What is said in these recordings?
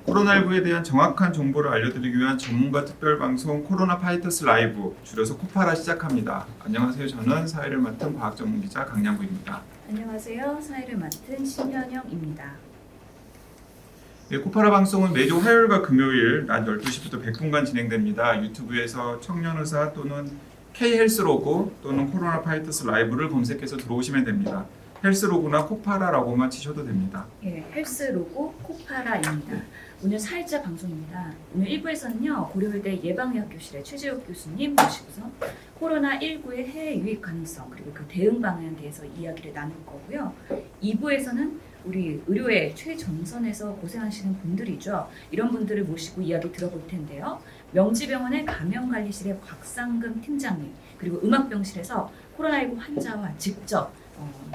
코로나19에 대한 정확한 정보를 알려드리기 위한 전문가 특별방송 코로나 파이터스 라이브, 줄여서 코파라 시작합니다. 안녕하세요. 저는 사회를 맡은 과학전문기자 강양구입니다. 안녕하세요. 사회를 맡은 신현영입니다. 네, 코파라 방송은 매주 화요일과 금요일 낮 12시부터 100분간 진행됩니다. 유튜브에서 청년의사 또는 K헬스로그 또는 코로나 파이터스 라이브를 검색해서 들어오시면 됩니다. 헬스로그나 코파라라고만 치셔도 됩니다. 예, 헬스로고 코파라입니다. 오늘 사회자 방송입니다. 오늘 1부에서는요, 고려의대 예방의학교실의 최재욱 교수님 모시고서 코로나19의 해외 유입 가능성 그리고 그 대응 방안에 대해서 이야기를 나눌 거고요. 2부에서는 우리 의료의 최전선에서 고생하시는 분들이죠. 이런 분들을 모시고 이야기 들어볼 텐데요. 명지병원의 감염관리실의 곽상금 팀장님, 그리고 음악병실에서 코로나19 환자와 직접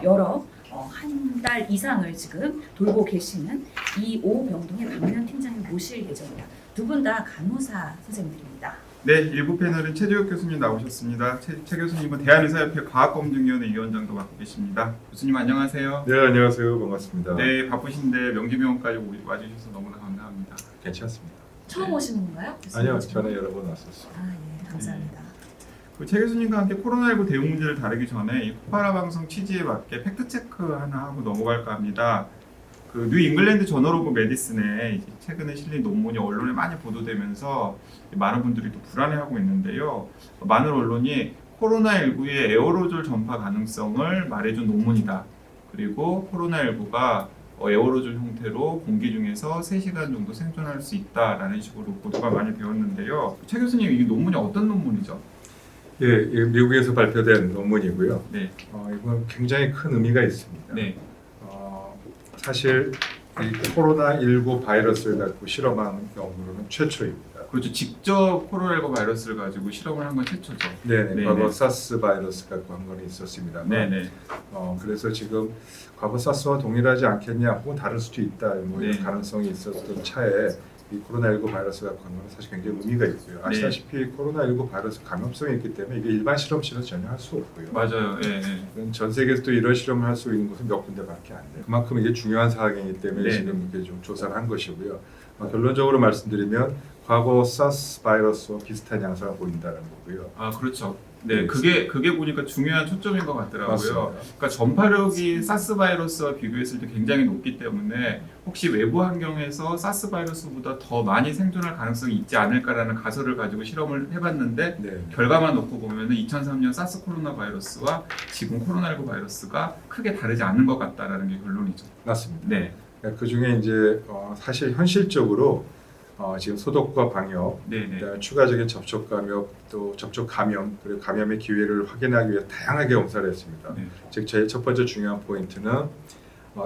여러 한 달 이상을 지금 돌보 계시는 이오병동의 박면 팀장님 모실 예정입니다. 두 분 다 간호사 선생님들입니다. 네, 일부 패널은 최재욱 교수님 나오셨습니다. 최 교수님은 대한의사협회 과학검증위원회 위원장도 맡고 계십니다. 교수님 안녕하세요. 네, 안녕하세요. 반갑습니다. 네, 바쁘신데 명지병원까지 와주셔서 너무나 감사합니다. 괜찮습니다. 처음 오시는 건가요? 아니요, 전에 여러 번 왔었어요. 아, 예, 감사합니다. 최 교수님과 함께 코로나19 대응 문제를 다루기 전에 이 코파라 방송 취지에 맞게 팩트 체크 하나 하고 넘어갈까 합니다. 그 뉴 잉글랜드 저널 오브 메디슨에 최근에 실린 논문이 언론에 많이 보도되면서 많은 분들이 또 불안해하고 있는데요. 많은 언론이 코로나19의 에어로졸 전파 가능성을 말해준 논문이다. 그리고 코로나19가 에어로졸 형태로 공기 중에서 3시간 정도 생존할 수 있다라는 식으로 보도가 많이 되었는데요. 최 교수님, 이 논문이 어떤 논문이죠? 예, 미국에서 발표된 논문이고요. 네. 이건 굉장히 큰 의미가 있습니다. 네. 사실 이 코로나19 바이러스를 갖고 실험한 연구로는 최초입니다. 그렇죠. 직접 코로나19 바이러스를 가지고 실험을 한 건 최초죠. 네, 과거 사스 바이러스 갖고 한 거는 있었습니다만, 네네. 그래서 지금 과거 사스와 동일하지 않겠냐, 혹은 다를 수도 있다, 뭐 네. 이런 가능성이 있었던 차에 이 코로나19 바이러스 갖고 한 거는 사실 굉장히 의미가 있고요. 아시다시피 코로나19 바이러스 감염성이 있기 때문에 이게 일반 실험실에서 전혀 할 수 없고요. 맞아요. 예. 전 세계에서 또 이런 실험을 할 수 있는 곳은 몇 군데밖에 안 돼요. 그만큼 이게 중요한 사항이기 때문에 네. 지금 이게 좀 조사를 한 것이고요. 결론적으로 말씀드리면 과거 사스 바이러스와 비슷한 양상을 보인다는 거고요. 아, 그렇죠. 네, 네. 그게 보니까 중요한 초점인 것 같더라고요. 맞습니다. 그러니까 전파력이 사스 바이러스와 비교했을 때 굉장히 높기 때문에 혹시 외부 환경에서 사스 바이러스보다 더 많이 생존할 가능성이 있지 않을까라는 가설을 가지고 실험을 해봤는데 네. 결과만 놓고 보면은 2003년 사스 코로나 바이러스와 지금 코로나19 바이러스가 크게 다르지 않은 것 같다라는 게 결론이죠. 맞습니다. 네, 그 중에 이제 사실 현실적으로 지금 소독과 방역, 네, 네. 그다음에 추가적인 접촉 감염, 또 접촉 감염, 그리고 감염의 기회를 확인하기 위해 다양하게 검사를 했습니다. 네. 즉, 제 첫 번째 중요한 포인트는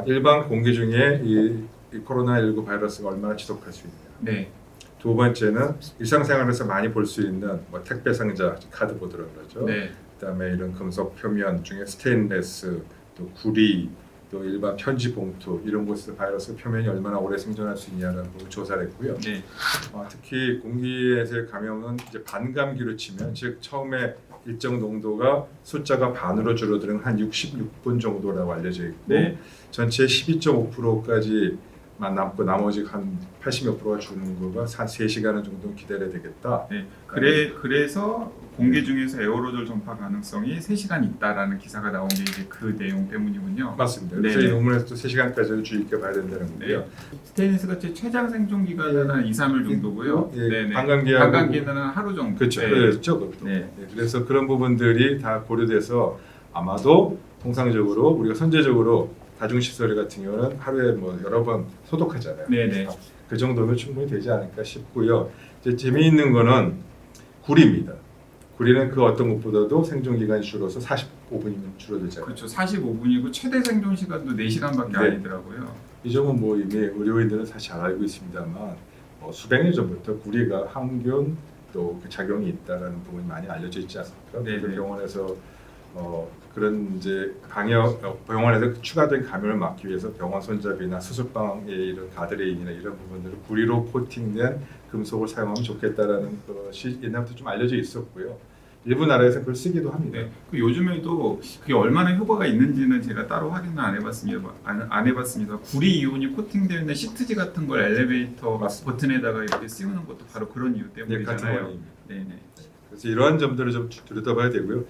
일반 공기 중에 이 코로나19 바이러스가 얼마나 지속할 수 있냐. 네. 두 번째는 일상생활에서 많이 볼 수 있는 택배 상자, 카드보드라고 그러죠. 네. 그다음에 이런 금속 표면 중에 스테인레스, 또 구리, 또 일반 편지 봉투 이런 곳에서 바이러스 표면이 얼마나 오래 생존할 수 있냐는 걸 조사를 했고요. 네. 특히 공기에서의 감염은 이제 반감기로 치면, 즉 처음에 일정 농도가 숫자가 반으로 줄어드는 한 66분 정도라고 알려져 있고, 네. 전체 12.5%까지만 남고 나머지 한 80몇 프로가 주는 거가 한 3시간 정도 기다려야 되겠다. 네. 그래서 공기 중에서 에어로졸 전파 가능성이 3시간 있다라는 기사가 나온 게 이제 그 내용 때문이군요. 맞습니다. 그래서 네. 이 논문에서도 3시간까지는 주의 깊게 봐야 된다는 거고요. 네. 스테인리스 같이 최장 생존 기간은 한 2, 3일 정도고요. 예, 네네. 반감기하고 반감기는 하루 정도. 그렇죠. 네. 그렇죠. 그것도. 네. 그래서 그런 부분들이 다 고려돼서 아마도 통상적으로 우리가 선제적으로 다중시설 같은 경우는 하루에 뭐 여러 번 소독하잖아요. 네네. 그 정도면 충분히 되지 않을까 싶고요. 이제 재미있는 거는 구리입니다. 구리는 그 어떤 것보다도 생존 기간이 줄어서 45분이면 줄어들잖아요. 그렇죠. 45분이고 최대 생존 시간도 4시간밖에 네. 아니더라고요. 이 점은 뭐 이미 의료인들은 사실 잘 알고 있습니다만 수백 년 전부터 구리가 항균 또 그 작용이 있다라는 부분이 많이 알려져 있지 않습니까? 네네. 그래서 병원에서 그런 이제 병원에서 추가된 감염을 막기 위해서 병원 손잡이나 수술방의 이런 가드레일이나 이런 부분들을 구리로 코팅된 금속을 사용하면 좋겠다라는 것이 옛날부터 좀 알려져 있었고요. 일부 나라에서 그걸 쓰기도 합니다. 네. 그 요즘에도 그게 얼마나 효과가 있는지는 제가 따로 확인은 안 해봤습니다. 안 해봤습니다. 구리 이온이 코팅되어 있는 시트지 같은 걸 엘리베이터 맞습니다. 버튼에다가 이렇게 씌우는 것도 바로 그런 이유 네, 같은 때문이잖아요. 원인입니다. 네네. 그래서 이러한 점들을 좀 들여다봐야 되고요.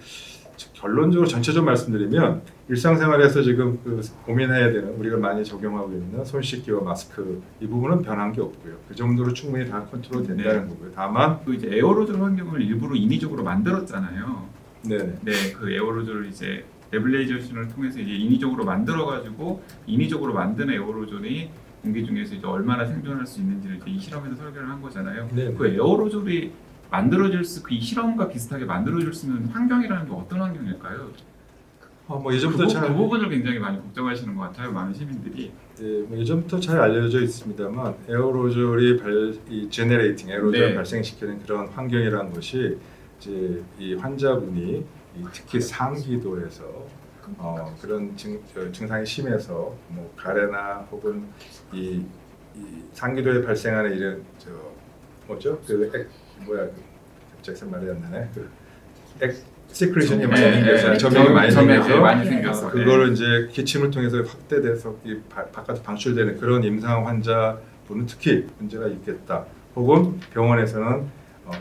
결론적으로 전체적으로 말씀드리면 일상생활에서 지금 그 고민해야 되는 우리가 많이 적용하고 있는 손 씻기와 마스크 이 부분은 변한 게 없고요. 그 정도로 충분히 다 컨트롤 된다는 거고요. 다만 그 이제 에어로졸 환경을 일부러 인위적으로 만들었잖아요. 네. 네, 그 에어로졸을 이제 네블레이제이션을 통해서 이제 인위적으로 만들어가지고 인위적으로 만든 에어로졸이 공기 중에서 이제 얼마나 생존할 수 있는지를 이제 이 실험에서 설계를 한 거잖아요. 네. 그 에어로졸이 만들어질 수, 그 이 실험과 비슷하게 만들어질 수 있는 환경이라는 게 어떤 환경일까요? 뭐 예전부터 그 부분을 굉장히 많이 걱정하시는 것 같아요, 많은 시민들이. 뭐 예전부터 잘 알려져 있습니다만 에어로졸이 이 제네레이팅 에어로졸을 네. 발생시키는 그런 환경이라는 것이 이제 이 환자분이 특히 상기도에서 그런 증상이 심해서 뭐 가래나 혹은 이 상기도에 발생하는 이런 뭐죠 갑자기 말이 안 나네 시크리션이 많이 생겨서 점액이 많이 생겨서 많이 생겨서 그거를 이제 기침을 통해서 확대돼서 이 바깥으로 방출되는 그런 임상 환자분은 특히 문제가 있겠다. 혹은 병원에서는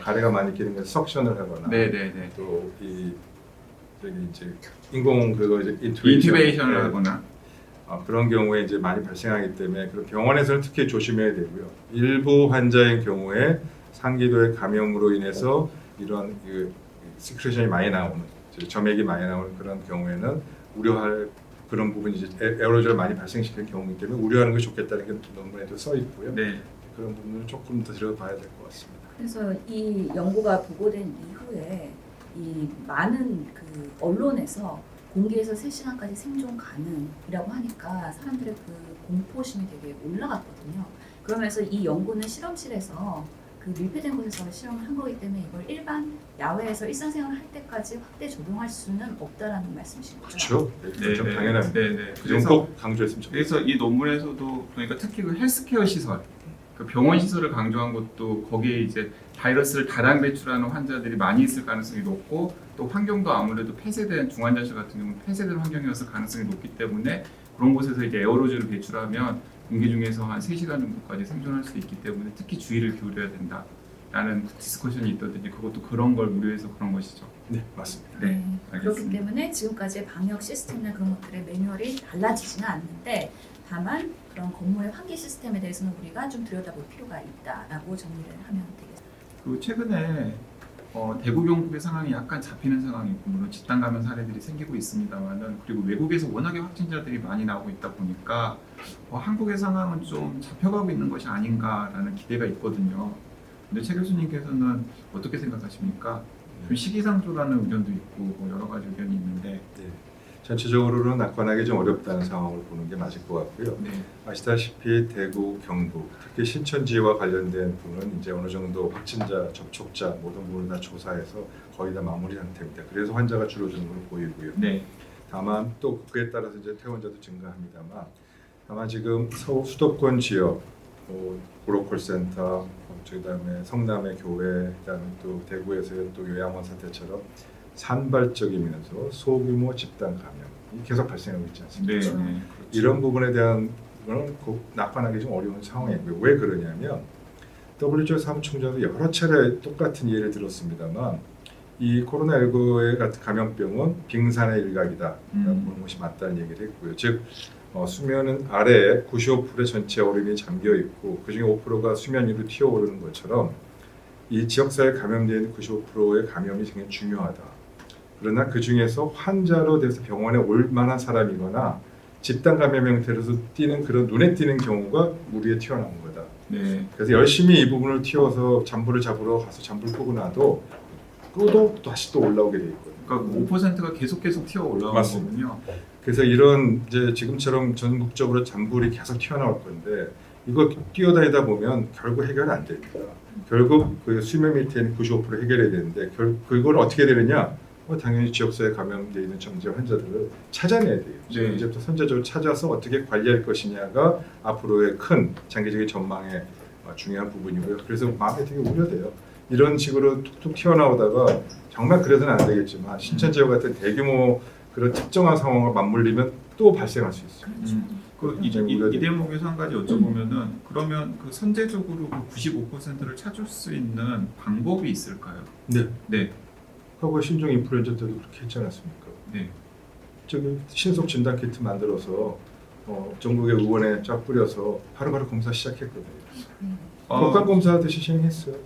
가래가 많이 끼는 걸 석션을 하거나 네네네. 또 이 저기 이제 인공 그거 이제 인튜베이션을 하거나 그런 경우에 이제 많이 발생하기 때문에 그런 병원에서는 특히 조심해야 되고요. 일부 환자의 경우에 상기도의 감염으로 인해서 이런 그 시크레션이 많이 나오는 점액이 많이 나오는 그런 경우에는 우려할 그런 부분이 이제 에어로졸을 많이 발생시키는 경우이기 때문에 우려하는 게 좋겠다는 게 논문에도 써 있고요. 네. 그런 부분을 조금 더 들여다봐야 될 것 같습니다. 그래서 이 연구가 보고된 이후에 이 많은 그 언론에서 공기에서 3시간까지 생존 가능이라고 하니까 사람들의 그 공포심이 되게 올라갔거든요. 그러면서 이 연구는 실험실에서 그 밀폐된 곳에서 실험을 한 거기 때문에 이걸 일반 야외에서 일상생활을 할 때까지 확대 적용할 수는 없다라는 말씀이신 거죠? 그렇죠. 네, 좀 네. 당연합니다. 네네. 그 점 꼭 강조했으면 좋겠습니다. 그래서 이 논문에서도 그러니까 특히 그 헬스케어 시설, 그 병원 시설을 강조한 것도 거기에 이제 바이러스를 다량 배출하는 환자들이 많이 있을 가능성이 높고 또 환경도 아무래도 폐쇄된 중환자실 같은 경우는 폐쇄된 환경이었을 가능성이 높기 때문에 그런 곳에서 이제 에어로졸을 배출하면 공기 중에서 한 3시간 정도까지 생존할 수 있기 때문에 특히 주의를 기울여야 된다라는 디스커션이 있던데 그것도 그런 걸 우려해서 그런 것이죠. 네, 맞습니다. 네, 그렇기 알겠습니다. 때문에 지금까지의 방역 시스템이나 그런 것들의 매뉴얼이 달라지지는 않는데 다만 그런 건물의 환기 시스템에 대해서는 우리가 좀 들여다볼 필요가 있다라고 정리를 하면 되겠습니다. 그 최근에 대구 경북의 상황이 약간 잡히는 상황이 있고 물론 집단 감염 사례들이 생기고 있습니다만은 그리고 외국에서 워낙에 확진자들이 많이 나오고 있다 보니까 한국의 상황은 좀 잡혀가고 있는 것이 아닌가라는 기대가 있거든요. 근데 최 교수님께서는 어떻게 생각하십니까? 좀 시기상조라는 의견도 있고 뭐 여러 가지 의견이 있는데 네. 전체적으로는 낙관하기 좀 어렵다는 상황을 보는 게 맞을 것 같고요. 네, 아시다시피 대구, 경북, 특히 신천지와 관련된 부분은 이제 어느 정도 확진자, 접촉자 모든 부분을 다 조사해서 거의 다 마무리 상태입니다. 그래서 환자가 줄어드는 걸 보이고요. 네, 다만 또 그에 따라서 이제 퇴원자도 증가합니다만 다만 지금 수도권 지역, 고로콜센터, 그다음에 성남의 교회, 그다음에 또 대구에서의 또 요양원 사태처럼 산발적이면서 소규모 집단 감염이 계속 발생하고 있지 않습니까? 네, 그렇죠. 네, 그렇죠. 이런 부분에 대한 거는 낙관하기 좀 어려운 상황이고요. 왜 그러냐면 WHO 사무총장도 여러 차례 똑같은 예를 들었습니다만 이 코로나19의 같은 감염병은 빙산의 일각이다라고 보는 것이 맞다는 얘기를 했고요. 즉 수면 아래에 95%의 전체 얼음이 잠겨 있고 그중에 5%가 수면 위로 튀어오르는 것처럼 이 지역사회에 감염되어 있는 95%의 감염이 굉장히 중요하다. 그러나 그 중에서 환자로 돼서 병원에 올 만한 사람이거나 집단 감염 형태로서 띄는 그런 눈에 띄는 경우가 무리에 튀어나온 거다. 네, 그래서 열심히 이 부분을 튀어서 잠불을 잡으러 가서 잠불 끄고 나도 또 다시 또 올라오게 돼 있거든요. 그러니까 5%가 계속 튀어 올라오는 맞습니다. 거군요. 그래서 이런 이제 지금처럼 전국적으로 잠불이 계속 튀어나올 건데 이거 뛰어다니다 보면 결국 해결 안 됩니다. 결국 그 수면 밑에 있는 95% 해결해야 되는데 그걸 어떻게 되느냐? 당연히 지역사회에 감염되어 있는 정제 환자들을 찾아내야 돼요. 네. 이제부터 선제적으로 찾아서 어떻게 관리할 것이냐가 앞으로의 큰 장기적인 전망의 중요한 부분이고요. 그래서 마음이 되게 우려돼요. 이런 식으로 툭툭 튀어나오다가 정말 그래서는 안 되겠지만 신천지와 같은 대규모 그런 특정한 상황과 맞물리면 또 발생할 수 있어요. 이 대목에서 한 가지 여쭤보면은 그러면 그 선제적으로 그 95%를 찾을 수 있는 방법이 있을까요? 네. 네, 과거 신종 인플루엔자 때도 그렇게 했지 않았습니까? 네. 저기 신속 진단 키트 만들어서 전국의 의원에 쫙 뿌려서 바로바로 검사 시작했거든요. 건강 검사 하듯이 시행했어요.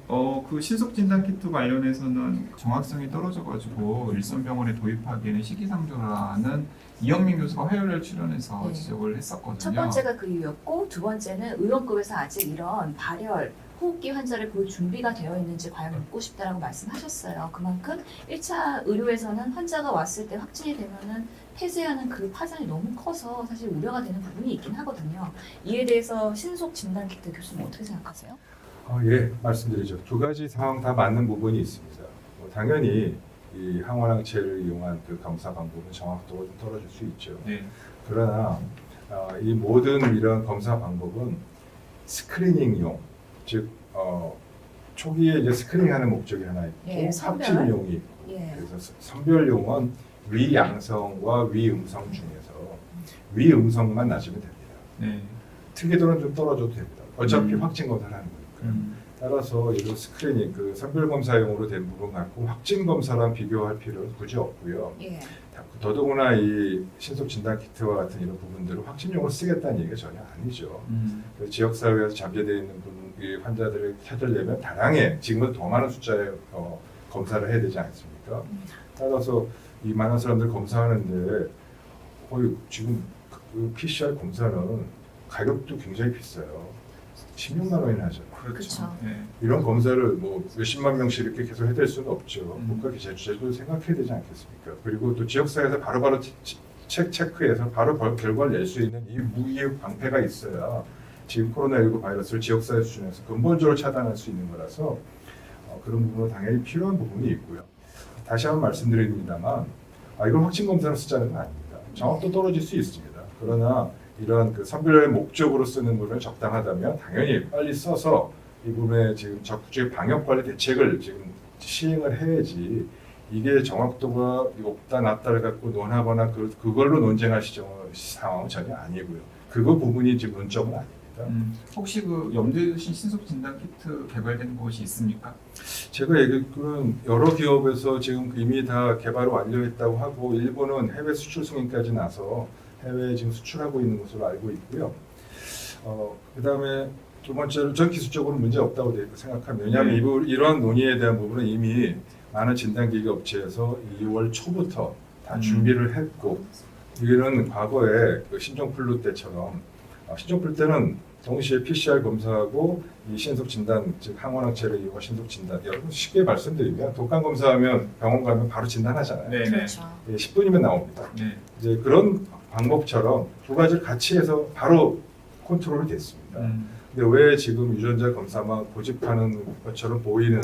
그 신속 진단 키트 관련해서는 정확성이 떨어져가지고 일선병원에 도입하기에는 시기상조라는 이영민 교수가 화요일에 출연해서 네. 지적을 했었거든요. 첫 번째가 그 이유였고 두 번째는 의원급에서 아직 이런 발열 호흡기 환자를 볼 준비가 되어 있는지 과연 묻고 싶다라고 말씀하셨어요. 그만큼 1차 의료에서는 환자가 왔을 때 확진이 되면은 폐쇄하는 그 파장이 너무 커서 사실 우려가 되는 부분이 있긴 하거든요. 이에 대해서 신속 진단 키트 교수님 어떻게 생각하세요? 예, 말씀드리죠. 두 가지 상황 다 맞는 부분이 있습니다. 당연히 이 항원항체를 이용한 그 검사 방법은 정확도가 좀 떨어질 수 있죠. 네. 그러나 이 모든 이런 검사 방법은 스크리닝용, 즉 초기에 이제 스크린하는 목적이 하나 있고 예, 선별. 확진용이 있고 예. 그래서 선별용은 위양성과 위음성 중에서 위음성만 낮으면 됩니다. 네. 특이도는 좀 떨어져도 됩니다. 어차피 음. 확진 검사를 하는 거니까요. 따라서 이런 스크리닝, 그 선별 검사용으로 된 부분 갖고 확진 검사랑 비교할 필요는 굳이 없고요. 예. 더더구나 이 신속 진단 키트와 같은 이런 부분들을 확진용으로 쓰겠다는 얘기가 전혀 아니죠. 그래서 지역 사회에서 잠재되어 있는 이 환자들을 찾으려면 다량의 지금보다 더 많은 숫자의 검사를 해야 되지 않습니까? 따라서 이 많은 사람들 검사하는데 거의 지금 그 PCR 검사는 가격도 굉장히 비싸요. 16만 원이나 하잖아요. 그렇죠. 네. 이런 검사를 뭐 몇십만 명씩 이렇게 계속 해야 될 수는 없죠. 국가 제도를 생각해야 되지 않겠습니까? 그리고 또 지역사회에서 바로바로 체크해서 바로 결과를 낼 수 있는 이 무기의 방패가 있어야 지금 코로나19 바이러스를 지역사회 수준에서 근본적으로 차단할 수 있는 거라서 그런 부분은 당연히 필요한 부분이 있고요. 다시 한번 말씀드립니다만 이걸 확진 검사로 쓰자는 건 아닙니다. 정확도 떨어질 수 있습니다. 그러나 이러한 그 선별의 목적으로 쓰는 부분을 적당하다면 당연히 빨리 써서 이 부분에 지금 적극적인 방역 관리 대책을 지금 시행을 해야지 이게 정확도가 높다 낮다를 갖고 논하거나 그걸로 논쟁할 상황은 전혀 아니고요. 그거 부분이 지금 논점은 아닙니다. 혹시 그 염두에 두신 신속 진단 키트 개발된 곳이 있습니까? 제가 얘기했고는 여러 기업에서 지금 이미 다 개발을 완료했다고 하고 일본은 해외 수출 승인까지 나서 해외에 지금 수출하고 있는 것으로 알고 있고요. 그다음에 두 번째로 전 기술적으로 문제 없다고 생각합니다. 왜냐하면 이러한 논의에 대한 부분은 이미 많은 진단기기 업체에서 2월 초부터 다 준비를 했고 이런 과거에 그 신종플루 때처럼 신종플루 때는 동시에 PCR 검사하고 이 신속 진단, 즉 항원항체를 이용한 신속 진단. 여러분 쉽게 말씀드리면 독감 검사하면 병원 가면 바로 진단하잖아요. 네. 그렇죠. 10분이면 나옵니다. 네. 이제 그런 방법처럼 두 가지를 같이 해서 바로 컨트롤이 됐습니다. 근데 왜 지금 유전자 검사만 고집하는 것처럼 보이는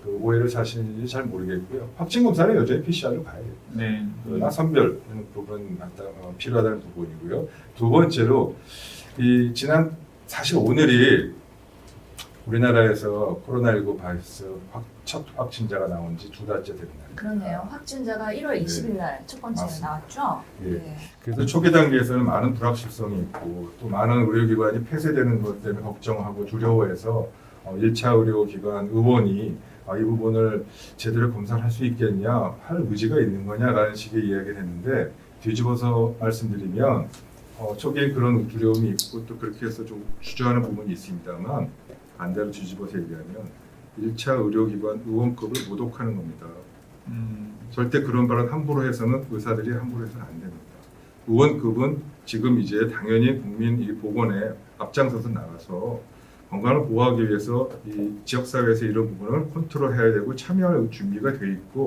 그 오해를 사실인지 잘 모르겠고요. 확진 검사는 여전히 PCR로 가야 돼요. 네. 그러나 선별 부분 필요하다는 부분이고요. 두 번째로 사실 오늘이 우리나라에서 코로나19 바이러스 첫 확진자가 나온 지 2달째 됩니다. 그러네요. 확진자가 1월 20일 날 첫 번째 맞습니다. 나왔죠. 예. 네. 그래서 초기 단계에서는 많은 불확실성이 있고 또 많은 의료기관이 폐쇄되는 것 때문에 걱정하고 두려워해서 1차 의료기관 의원이 이 부분을 제대로 검사를 할 수 있겠냐, 할 의지가 있는 거냐라는 식의 이야기를 했는데 뒤집어서 말씀드리면 초기에 그런 두려움이 있고 또 그렇게 해서 좀 주저하는 부분이 있습니다만 반대로 뒤집어서 얘기하면 1차 의료기관 의원급을 모독하는 겁니다. 절대 그런 발언 함부로 해서는 의사들이 함부로 해서는 안 됩니다. 의원급은 지금 이제 당연히 국민 이 보건에 앞장서서 나가서 건강을 보호하기 위해서 이 지역사회에서 이런 부분을 컨트롤해야 되고 참여할 준비가 돼 있고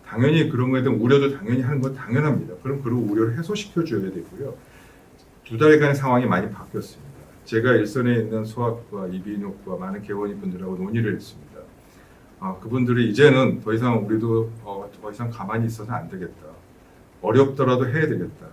당연히 그런 거에 대한 우려도 당연히 하는 건 당연합니다. 그럼 그 우려를 해소시켜 줘야 되고요. 2달간의 상황이 많이 바뀌었습니다. 제가 일선에 있는 소아과, 이비인후과 많은 개원의 분들하고 논의를 했습니다. 그분들이 이제는 더 이상 우리도 더 이상 가만히 있어서 안 되겠다. 어렵더라도 해야 되겠다.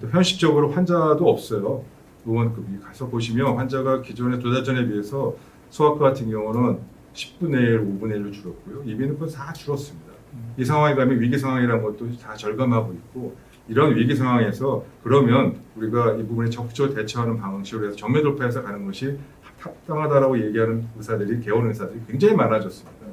또 현실적으로 환자도 없어요. 의원급이 가서 보시면 환자가 기존에 2달 전에 비해서 소아과 같은 경우는 10분의 1, 5분의 1로 줄었고요. 이비인후과는 다 줄었습니다. 이 상황에 가면 위기 상황이라는 것도 다 절감하고 있고 이런 위기 상황에서 그러면 우리가 이 부분에 적극적으로 대처하는 방식으로 해서 정면 돌파해서 가는 것이 합당하다라고 얘기하는 의사들이 개원 의사들이 굉장히 많아졌습니다.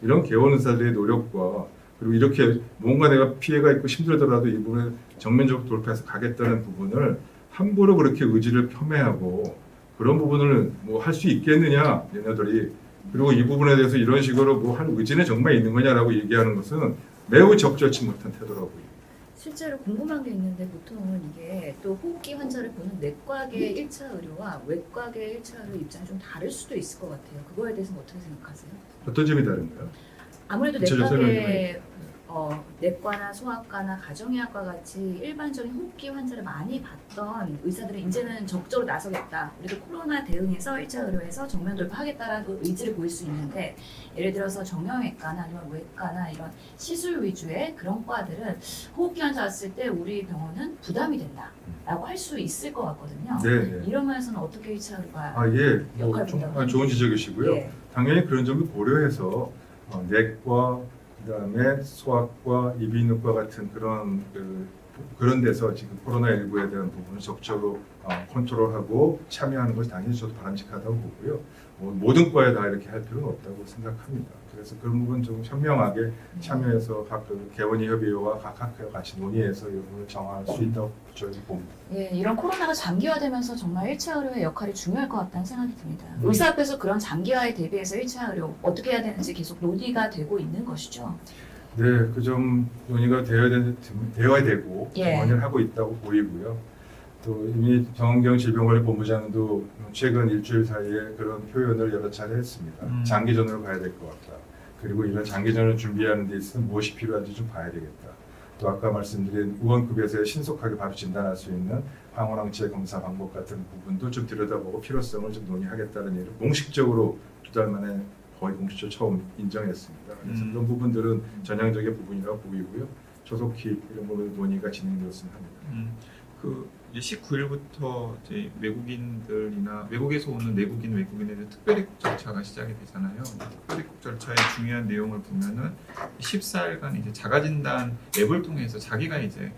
이런 개원 의사들의 노력과 그리고 이렇게 뭔가 내가 피해가 있고 힘들더라도 이 부분을 정면적으로 돌파해서 가겠다는 부분을 함부로 그렇게 의지를 폄훼하고 그런 부분을 뭐 할 수 있겠느냐 얘네들이 그리고 이 부분에 대해서 이런 식으로 뭐 할 의지는 정말 있는 거냐라고 얘기하는 것은 매우 적절치 못한 태도라고요. 실제로 궁금한 게 있는데 보통은 이게 또 호흡기 환자를 보는 내과계 1차 의료와 외과계 1차 의료 입장이 좀 다를 수도 있을 것 같아요. 그거에 대해서는 어떻게 생각하세요? 어떤 점이 다른가요? 아무래도 구체적으로 설명해 내과계 내과나 소아과나 가정의학과 같이 일반적인 호흡기 환자를 많이 봤던 의사들은 이제는 적극적으로 나서겠다. 우리도 코로나 대응해서 1차 의료에서 정면 돌파하겠다라는 의지를 보일 수 있는데 예를 들어서 정형외과나 아니면 외과나 이런 시술 위주의 그런 과들은 호흡기 환자 왔을 때 우리 병원은 부담이 된다라고 할 수 있을 것 같거든요. 네. 이런 면에서는 어떻게 1차 의료가 예. 역할 좀, 분담을 좋은 지적이시고요. 예. 당연히 그런 점을 고려해서 내과, 그다음에 소아과, 이비인후과 같은 그런 데서 지금 코로나19에 대한 부분을 적극적으로 컨트롤하고 참여하는 것이 당연히 저도 바람직하다고 보고요. 모든 과에 다 이렇게 할 필요는 없다고 생각합니다. 그래서 그런 부분 좀 현명하게 참여해서 각 개원이 협의회와 각 학회와 같이 논의해서 이 부분을 정할 수 있다고 저희 봅니다. 예, 이런 코로나가 장기화되면서 정말 1차 의료의 역할이 중요할 것 같다는 생각이 듭니다. 의사 앞에서 그런 장기화에 대비해서 1차 의료 어떻게 해야 되는지 계속 논의가 되고 있는 것이죠. 네, 그 점 논의가 되어야 되고 예. 논의를 하고 있다고 보이고요. 또 이미 정은경 질병관리본부장도 최근 일주일 사이에 그런 표현을 여러 차례 했습니다. 장기전으로 가야 될 것 같다. 그리고 이런 장기전을 준비하는 데 있어서 무엇이 필요한지 좀 봐야 되겠다. 또 아까 말씀드린 의원급에서 신속하게 바로 진단할 수 있는 항원항체 검사 방법 같은 부분도 좀 들여다보고 필요성을 좀 논의하겠다는 얘기를 공식적으로 2달 만에 거의 공식적으로 처음 인정했습니다. 그래서 그런 부분들은 전향적인 부분이라고 보이고요. 조속히 이런 부분 논의가 진행되었으면 합니다. 이제 19일부터 이제 외국인들이나 외국에서 오는 내국인 외국인에 대한 특별입국 절차가 시작이 되잖아요. 특별입국 절차의 중요한 내용을 보면은 14일간 이제 자가진단 앱을 통해서 자기가 이제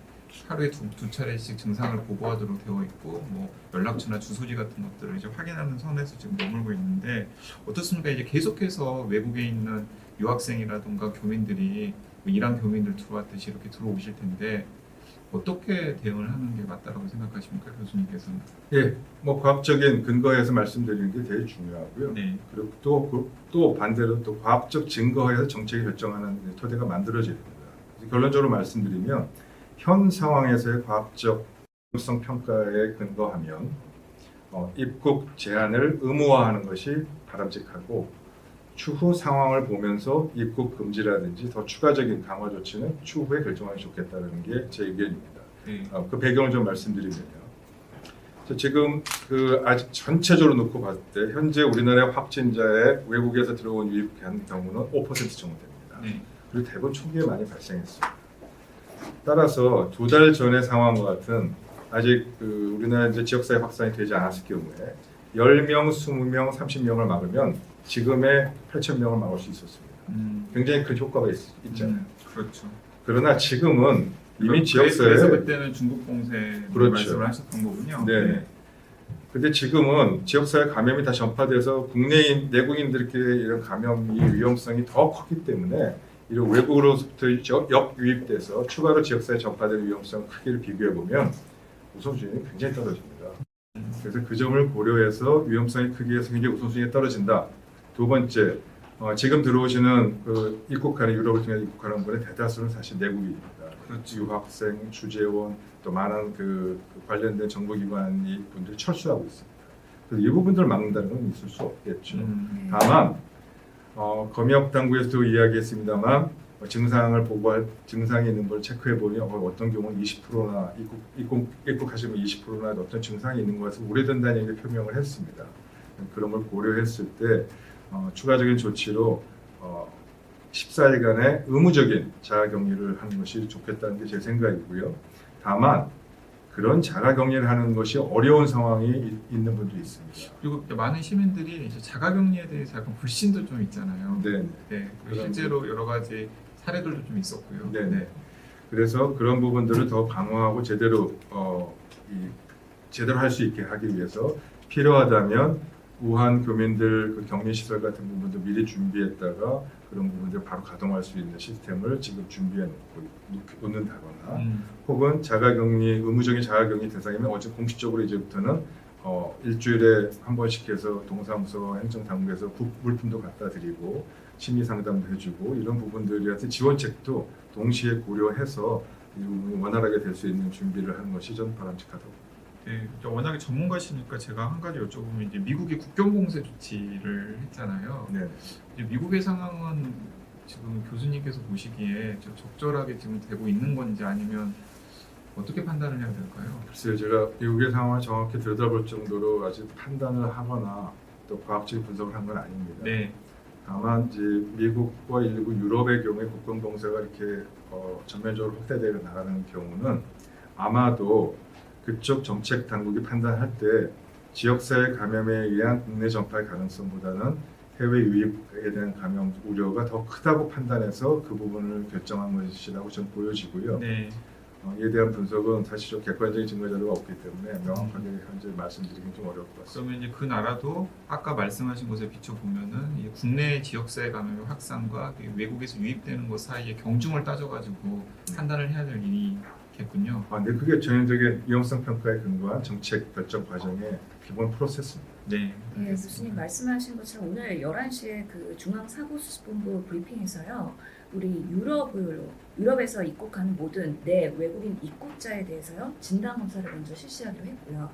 하루에 두 차례씩 증상을 보고하도록 되어 있고 뭐 연락처나 주소지 같은 것들을 이제 확인하는 선에서 지금 머물고 있는데 어떻습니까? 이제 계속해서 외국에 있는 유학생이라든가 교민들이 뭐 이란 교민들 들어왔듯이 이렇게 들어오실 텐데 어떻게 대응을 하는 게 맞다라고 생각하십니까, 교수님께서는? 예, 뭐 과학적인 근거에서 말씀드리는 게 되게 중요하고요. 네. 그리고 또 반대로 또 과학적 증거에서 정책을 결정하는 토대가 만들어져야 됩니다. 결론적으로 말씀드리면 현 상황에서의 과학적 성 평가에 근거하면 입국 제한을 의무화하는 것이 바람직하고 추후 상황을 보면서 입국 금지라든지 더 추가적인 강화 조치는 추후에 결정하기 좋겠다는 게 제 의견입니다. 네. 그 배경을 좀 말씀드리면요. 지금 아직 전체적으로 놓고 봤을 때 현재 우리나라 확진자의 외국에서 들어온 유입한 경우는 5% 정도 됩니다. 네. 그리고 대부분 초기에 많이 발생했습니다. 따라서 2달 전의 상황과 같은 아직 우리나라 이제 지역사회 확산이 되지 않았을 경우에 10명, 20명, 30명을 막으면 지금의 8,000명을 막을 수 있었습니다. 굉장히 큰 효과가 있잖아요. 그렇죠. 그러나 지금은 이미 그래서 지역사회 그때는 중국 봉쇄 그렇죠. 말씀을 하셨던 거군요. 네. 근데 지금은 지역사회 감염이 다 전파돼서 국내인 내국인들끼리 이런 감염이 위험성이 더 컸기 때문에 이런 외국으로부터 역유입돼서 추가로 지역사회 전파될 위험성 크기를 비교해 보면 우선순위는 굉장히 떨어집니다. 그래서 그 점을 고려해서 위험성의 크기에서 굉장히 우선순위가 떨어진다. 두 번째, 지금 들어오시는 입국하는 유럽을 통해 입국하는 분의 대다수는 사실 내국인입니다. 그렇죠. 유학생, 주재원, 또 많은 관련된 정보기관이 분들이 철수하고 있습니다. 그래서 이 부분들을 막는다는 건 있을 수 없겠죠. 다만 검역 당국에서도 이야기했습니다만 증상을 증상이 있는 걸 체크해 보면 어떤 경우는 20%나 입국하시면 20%나 어떤 증상이 있는 것을 우려된다는 얘기를 표명을 했습니다. 그런 걸 고려했을 때 추가적인 조치로 14일간의 의무적인 자가격리를 하는 것이 좋겠다는 게 제 생각이고요. 다만 그런 자가격리를 하는 것이 어려운 상황이 있는 분도 있습니다. 그리고 많은 시민들이 이제 자가격리에 대해서 약간 불신도 좀 있잖아요. 네. 네. 그런- 실제로 여러 가지 사례들도 좀 있었고요. 네. 그래서 그런 부분들을 더 강화하고 제대로 제대로 할 수 있게 하기 위해서 필요하다면 우한 교민들 그 격리 시설 같은 부분도 미리 준비했다가 그런 부분들 바로 가동할 수 있는 시스템을 지금 준비해 놓는다거나 혹은 자가격리 의무적인 자가격리 대상이면 어제 공식적으로 이제부터는 일주일에 한 번씩 해서 동사무소 행정당국에서 물품도 갖다 드리고 심리 상담도 해주고 이런 부분들한테 지원책도 동시에 고려해서 이 부분이 원활하게 될 수 있는 준비를 하는 것이 전 바람직하다고. 네, 워낙에 전문가시니까 제가 한 가지 여쭤보면 이제 미국이 국경 봉쇄 조치를 했잖아요. 네. 이제 미국의 상황은 지금 교수님께서 보시기에 적절하게 지금 되고 있는 건지 아니면 어떻게 판단을 해야 될까요? 글쎄요, 제가 미국의 상황을 정확히 들여다볼 정도로 아직 판단을 하거나 또 과학적인 분석을 한 건 아닙니다. 네, 다만 이제 미국과 일부 유럽의 경우에 국경 봉쇄가 이렇게 전면적으로 확대되어 나가는 경우는 아마도 그쪽 정책 당국이 판단할 때 지역사회 감염에 의한 국내 전파의 가능성보다는 해외 유입에 대한 감염 우려가 더 크다고 판단해서 그 부분을 결정한 것이라고 저는 보여지고요. 네. 이에 대한 분석은 사실 좀 객관적인 증거 자료가 없기 때문에 명확하게 현재 말씀드리긴 좀 어려울 것 같습니다. 그러면 이제 그 나라도 아까 말씀하신 것에 비춰 보면은 이 국내 지역사회 감염의 확산과 외국에서 유입되는 것 사이에 경중을 따져가지고 판단을 해야 될 일이겠군요. 근데 그게 전형적인 위험성 평가에 근거한 정책 결정 과정의 기본 프로세스입니다. 네. 네, 교수님 말씀하신 것처럼 오늘 11시에 그 중앙사고수습본부 브리핑에서요. 우리 유럽에서 입국하는 모든 내 외국인 입국자에 대해서요. 진단검사를 먼저 실시하기로 했고요.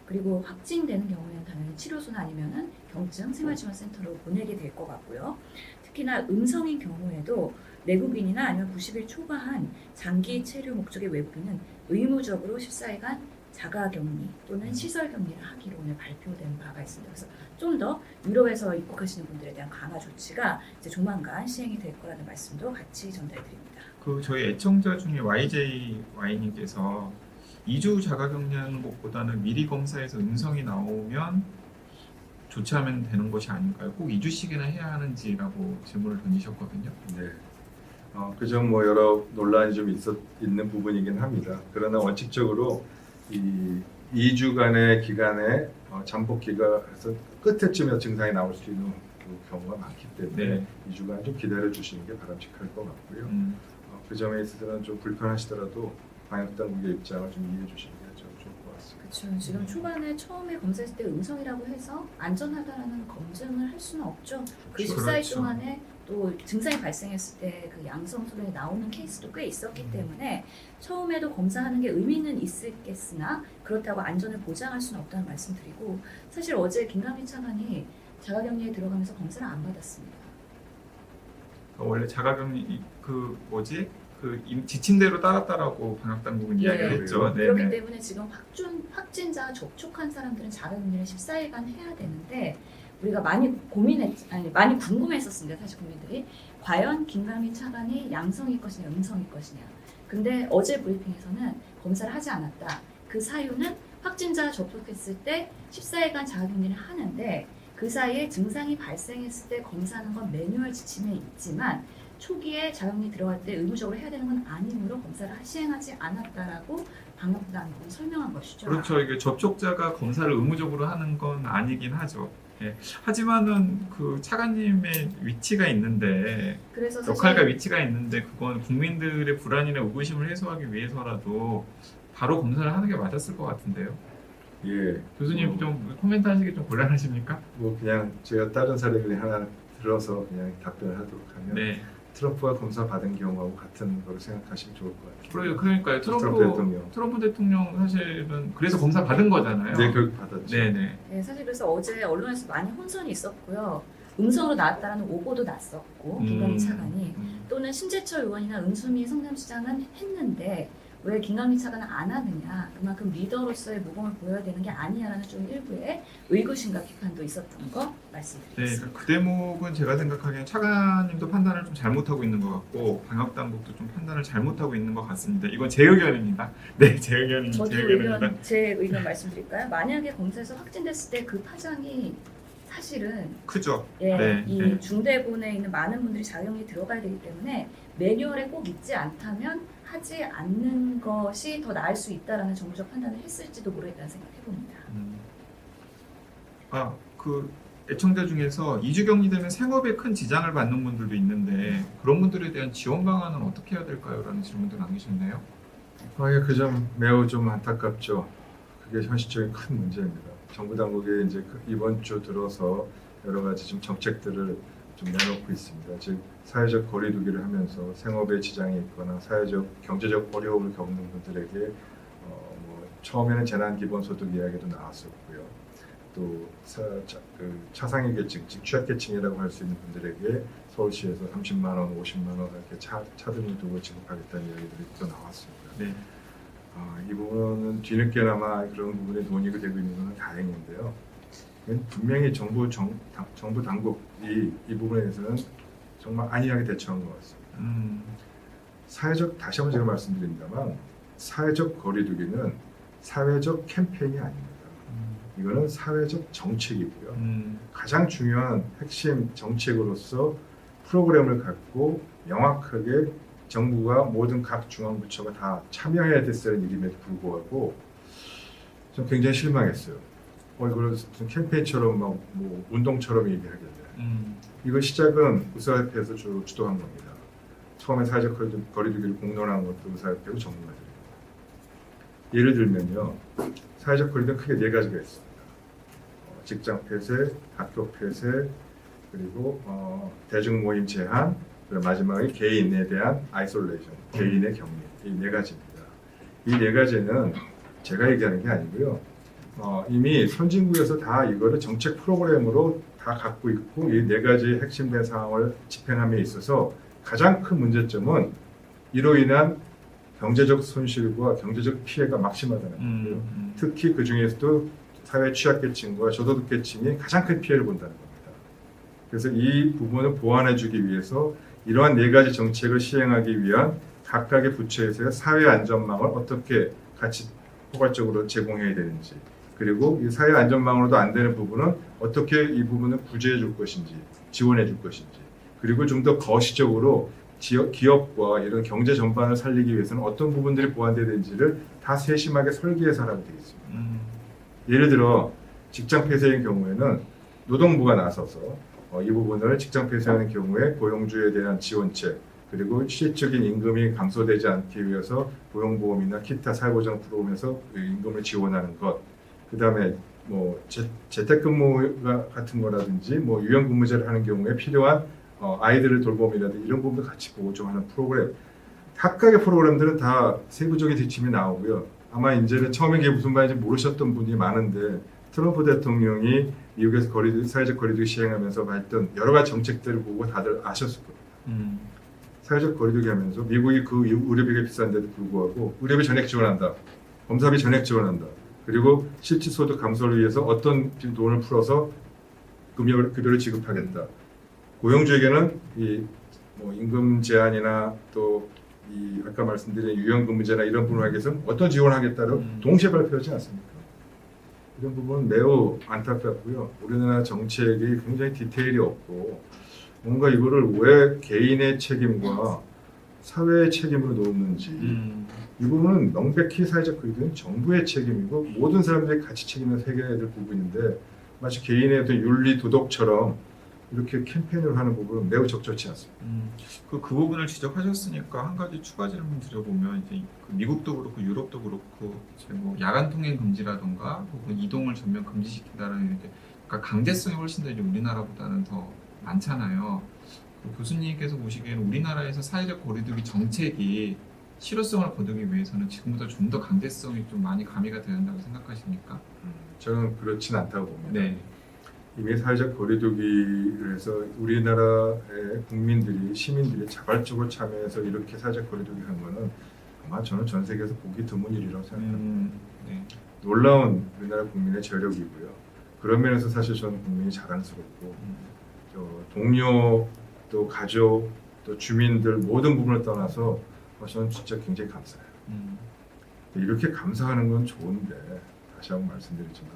그리고 확진되는 경우에는 당연히 치료소나 아니면은 경증 생활지원센터로 보내게 될 것 같고요. 특히나 음성인 경우에도 내국인이나 아니면 90일 초과한 장기 체류 목적의 외국인은 의무적으로 14일간 자가격리 또는 시설격리를 하기로 오늘 발표된 바가 있습니다. 그래서 좀 더 유럽에서 입국하시는 분들에 대한 강화 조치가 이제 조만간 시행이 될 거라는 말씀도 같이 전달드립니다. 그 저희 애청자 중에 YJY님께서 2주 자가격리하는 것보다는 미리 검사해서 음성이 나오면 조치하면 되는 것이 아닌가요? 꼭 2주씩이나 해야 하는지라고 질문을 던지셨거든요. 네. 그점 뭐 여러 논란이 좀 있는 부분이긴 합니다. 그러나 원칙적으로 이 2주간의 기간에 잠복기가 해서 끝에쯤에 증상이 나올 수 있는 그 경우가 많기 때문에 네. 2주간 좀 기다려 주시는 게 바람직할 것 같고요. 그 점에 있어서는 좀 불편하시더라도 방역 당국의 입장을 좀 이해해 주시는 게 좀 좋을 것 같습니다. 그렇죠. 지금 초반에 처음에 검사했을 때 음성이라고 해서 안전하다라는 검증을 할 수는 없죠. 그 14일 그렇죠. 동안에 또 증상이 발생했을 때 그 양성 소론이 나오는 케이스도 꽤 있었기 때문에 처음에도 검사하는 게 의미는 있겠으나 그렇다고 안전을 보장할 수는 없다는 말씀드리고 사실 어제 김강민 차관이 자가격리에 들어가면서 검사를 안 받았습니다. 원래 자가격리 지침대로 따랐다라고 방역당국은 네. 이야기를 했죠. 그렇기 네네. 때문에 지금 확진자 접촉한 사람들은 자가격리를 14일간 해야 되는데 우리가 많이 궁금했었습니다. 사실 국민들이 과연 김강민 차관이 양성일 것이냐 음성일 것이냐. 근데 어제 브리핑에서는 검사를 하지 않았다. 그 사유는 확진자 접촉했을 때 14일간 자가격리를 하는데 그 사이에 증상이 발생했을 때 검사하는 건 매뉴얼 지침에 있지만 초기에 자가격리 들어갈 때 의무적으로 해야 되는 건 아니므로 검사를 시행하지 않았다라고 방역당국은 설명한 것이죠. 그렇죠. 이게 접촉자가 검사를 의무적으로 하는 건 아니긴 하죠. 예. 하지만은 그 차관님의 위치가 있는데 그래서 사실 역할과 위치가 있는데 그건 국민들의 불안이나 의구심을 해소하기 위해서라도 바로 검사를 하는 게 맞았을 것 같은데요. 예. 교수님 좀 코멘트 하시기 좀 곤란하십니까? 뭐 그냥 제가 다른 사례를 하나 들어서 그냥 답변을 하도록 하면 네. 트럼프가 검사 받은 경우하고 같은 거로 생각하시면 좋을 것 같아요. 그러니까요. 트럼프 대통령 사실은 그래서 검사 받은 거잖아요. 네, 결국 받았죠. 네네. 네, 사실 그래서 어제 언론에서 많이 혼선이 있었고요. 음성으로 나왔다라는 오보도 났었고 김건희 차관이 또는 심재철 의원이나 은수미 성남시장은 했는데 왜 김강민 차관은 안 하느냐, 그만큼 리더로서의 모범을 보여야 되는 게 아니냐라는 좀 일부의 의구심과 비판도 있었던 거 네, 말씀드리겠습니다. 그 대목은 제가 생각하기엔 차관님도 판단을 좀 잘못하고 있는 것 같고 방역 당국도 좀 판단을 잘못하고 있는 것 같습니다. 이건 제 의견입니다. 네, 제 의견입니다. 저도 제 의견입니다. 제 의견 말씀드릴까요? 만약에 검사에서 확진됐을 때 그 파장이 사실은 크죠. 예, 네, 이 네. 중대본에 있는 많은 분들이 작용이 들어가야 되기 때문에 매뉴얼에 꼭 있지 않다면 하지 않는 것이 더 나을 수 있다라는 정부적 판단을 했을지도 모르겠다는 생각해 봅니다. 그 애청자 중에서 2주 격리되면 생업에 큰 지장을 받는 분들도 있는데 그런 분들에 대한 지원 방안은 어떻게 해야 될까요? 라는 질문도 남기셨네요. 예, 그 점 매우 좀 안타깝죠. 그게 현실적인 큰 문제입니다. 정부 당국이 이제 이번 주 들어서 여러 가지 좀 정책들을 좀 내놓고 있습니다. 즉 사회적 거리두기를 하면서 생업에 지장이 있거나 사회적 경제적 어려움을 겪는 분들에게 처음에는 재난 기본소득 이야기도 나왔었고요. 또 차상위 계층, 즉 취약계층이라고 할 수 있는 분들에게 서울시에서 30만 원, 50만 원 이렇게 차등을 두고 지급하겠다는 이야기들이 또 나왔습니다. 네. 이 부분은 뒤늦게나마 그런 부분이 논의가 되고 있는 것은 다행인데요. 분명히 정부 당국이 이 부분에 대해서는 정말 안이하게 대처한 것 같습니다. 다시 한번 제가 말씀드립니다만 사회적 거리두기는 사회적 캠페인이 아닙니다. 이거는 사회적 정책이고요. 가장 중요한 핵심 정책으로서 프로그램을 갖고 명확하게 정부가 모든 각 중앙부처가 다 참여해야 됐다는 일임에도 불구하고 좀 굉장히 실망했어요. 이걸 무슨 캠페인처럼 뭐 운동처럼 얘기하길래 이거 시작은 의사협회에서 주도한 겁니다. 처음에 사회적 거리두기를 공론한 것도 의사협회고 전문가들입니다. 예를 들면요, 사회적 거리두기는 크게 네 가지가 있습니다. 직장 폐쇄, 학교 폐쇄, 그리고 대중 모임 제한, 그리고 마지막에 개인에 대한 아이솔레이션, 개인의 격리, 이 네 가지입니다. 이 네 가지는 제가 얘기하는 게 아니고요. 이미 선진국에서 다 이거를 정책 프로그램으로 다 갖고 있고 이 네 가지 핵심된 사항을 집행함에 있어서 가장 큰 문제점은 이로 인한 경제적 손실과 경제적 피해가 막심하다는 거고요. 특히 그 중에서도 사회 취약계층과 저소득계층이 가장 큰 피해를 본다는 겁니다. 그래서 이 부분을 보완해주기 위해서 이러한 네 가지 정책을 시행하기 위한 각각의 부처에서의 사회 안전망을 어떻게 같이 포괄적으로 제공해야 되는지, 그리고 이 사회 안전망으로도 안 되는 부분은 어떻게 이 부분을 구제해 줄 것인지, 지원해 줄 것인지, 그리고 좀 더 거시적으로 기업과 이런 경제 전반을 살리기 위해서는 어떤 부분들이 보완돼야 되는지를 다 세심하게 설계해서 하라고 되어 있습니다. 예를 들어 직장 폐쇄인 경우에는 노동부가 나서서 이 부분을 직장 폐쇄하는 경우에 고용주에 대한 지원책, 그리고 실질적인 임금이 감소되지 않기 위해서 고용보험이나 기타 사회보장 프로그램에서 임금을 지원하는 것, 그 다음에 뭐 재택근무 같은 거라든지 뭐 유연근무제를 하는 경우에 필요한 아이들을 돌봄이라든지 이런 부분도 같이 보조하는 프로그램. 각각의 프로그램들은 다 세부적인 지침이 나오고요. 아마 이제는 처음에 이게 무슨 말인지 모르셨던 분이 많은데 트럼프 대통령이 미국에서 사회적 거리두기 시행하면서 했던 여러 가지 정책들을 보고 다들 아셨을 겁니다. 사회적 거리두기 하면서 미국이 그 의료비가 비싼데도 불구하고 의료비 전액 지원한다. 검사비 전액 지원한다. 그리고 실질소득 감소를 위해서 어떤 돈을 풀어서 급여를 지급하겠다. 고용주에게는 뭐 임금 제한이나 또 아까 말씀드린 유연근무제나 이런 부분에 대해서는 어떤 지원을 하겠다고 동시에 발표하지 않습니까? 이런 부분은 매우 안타깝고요. 우리나라 정책이 굉장히 디테일이 없고 뭔가 이거를 왜 개인의 책임과 사회의 책임으로 놓는지 이 부분은 명백히 사회적 거리두기는 정부의 책임이고 모든 사람들이 같이 책임을 해결해야 될 부분인데 마치 개인의 어떤 윤리 도덕처럼 이렇게 캠페인을 하는 부분은 매우 적절치 않습니다. 그 부분을 지적하셨으니까 한 가지 추가 질문 드려보면 이제 그 미국도 그렇고 유럽도 그렇고 이제 뭐 야간 통행 금지라던가 혹은 이동을 전면 금지시킨다는 이제 그러니까 강제성이 훨씬 더 이제 우리나라보다는 더 많잖아요. 그 교수님께서 보시기에는 우리나라에서 사회적 거리두기 정책이 실효성을 거두기 위해서는 지금보다 좀 더 강제성이 좀 많이 가미가 되어야 한다고 생각하십니까? 저는 그렇진 않다고 봅니다. 네. 이미 사회적 거리두기를 해서 우리나라의 국민들이 시민들이 자발적으로 참여해서 이렇게 사회적 거리두기 한 거는 아마 저는 전 세계에서 보기 드문 일이라고 생각합니다. 네. 놀라운 우리나라 국민의 저력이고요. 그런 면에서 사실 저는 국민이 자랑스럽고 저 동료 또 가족 또 주민들 모든 부분을 떠나서 저는 진짜 굉장히 감사해요. 이렇게 감사하는 건 좋은데 다시 한번 말씀드리지만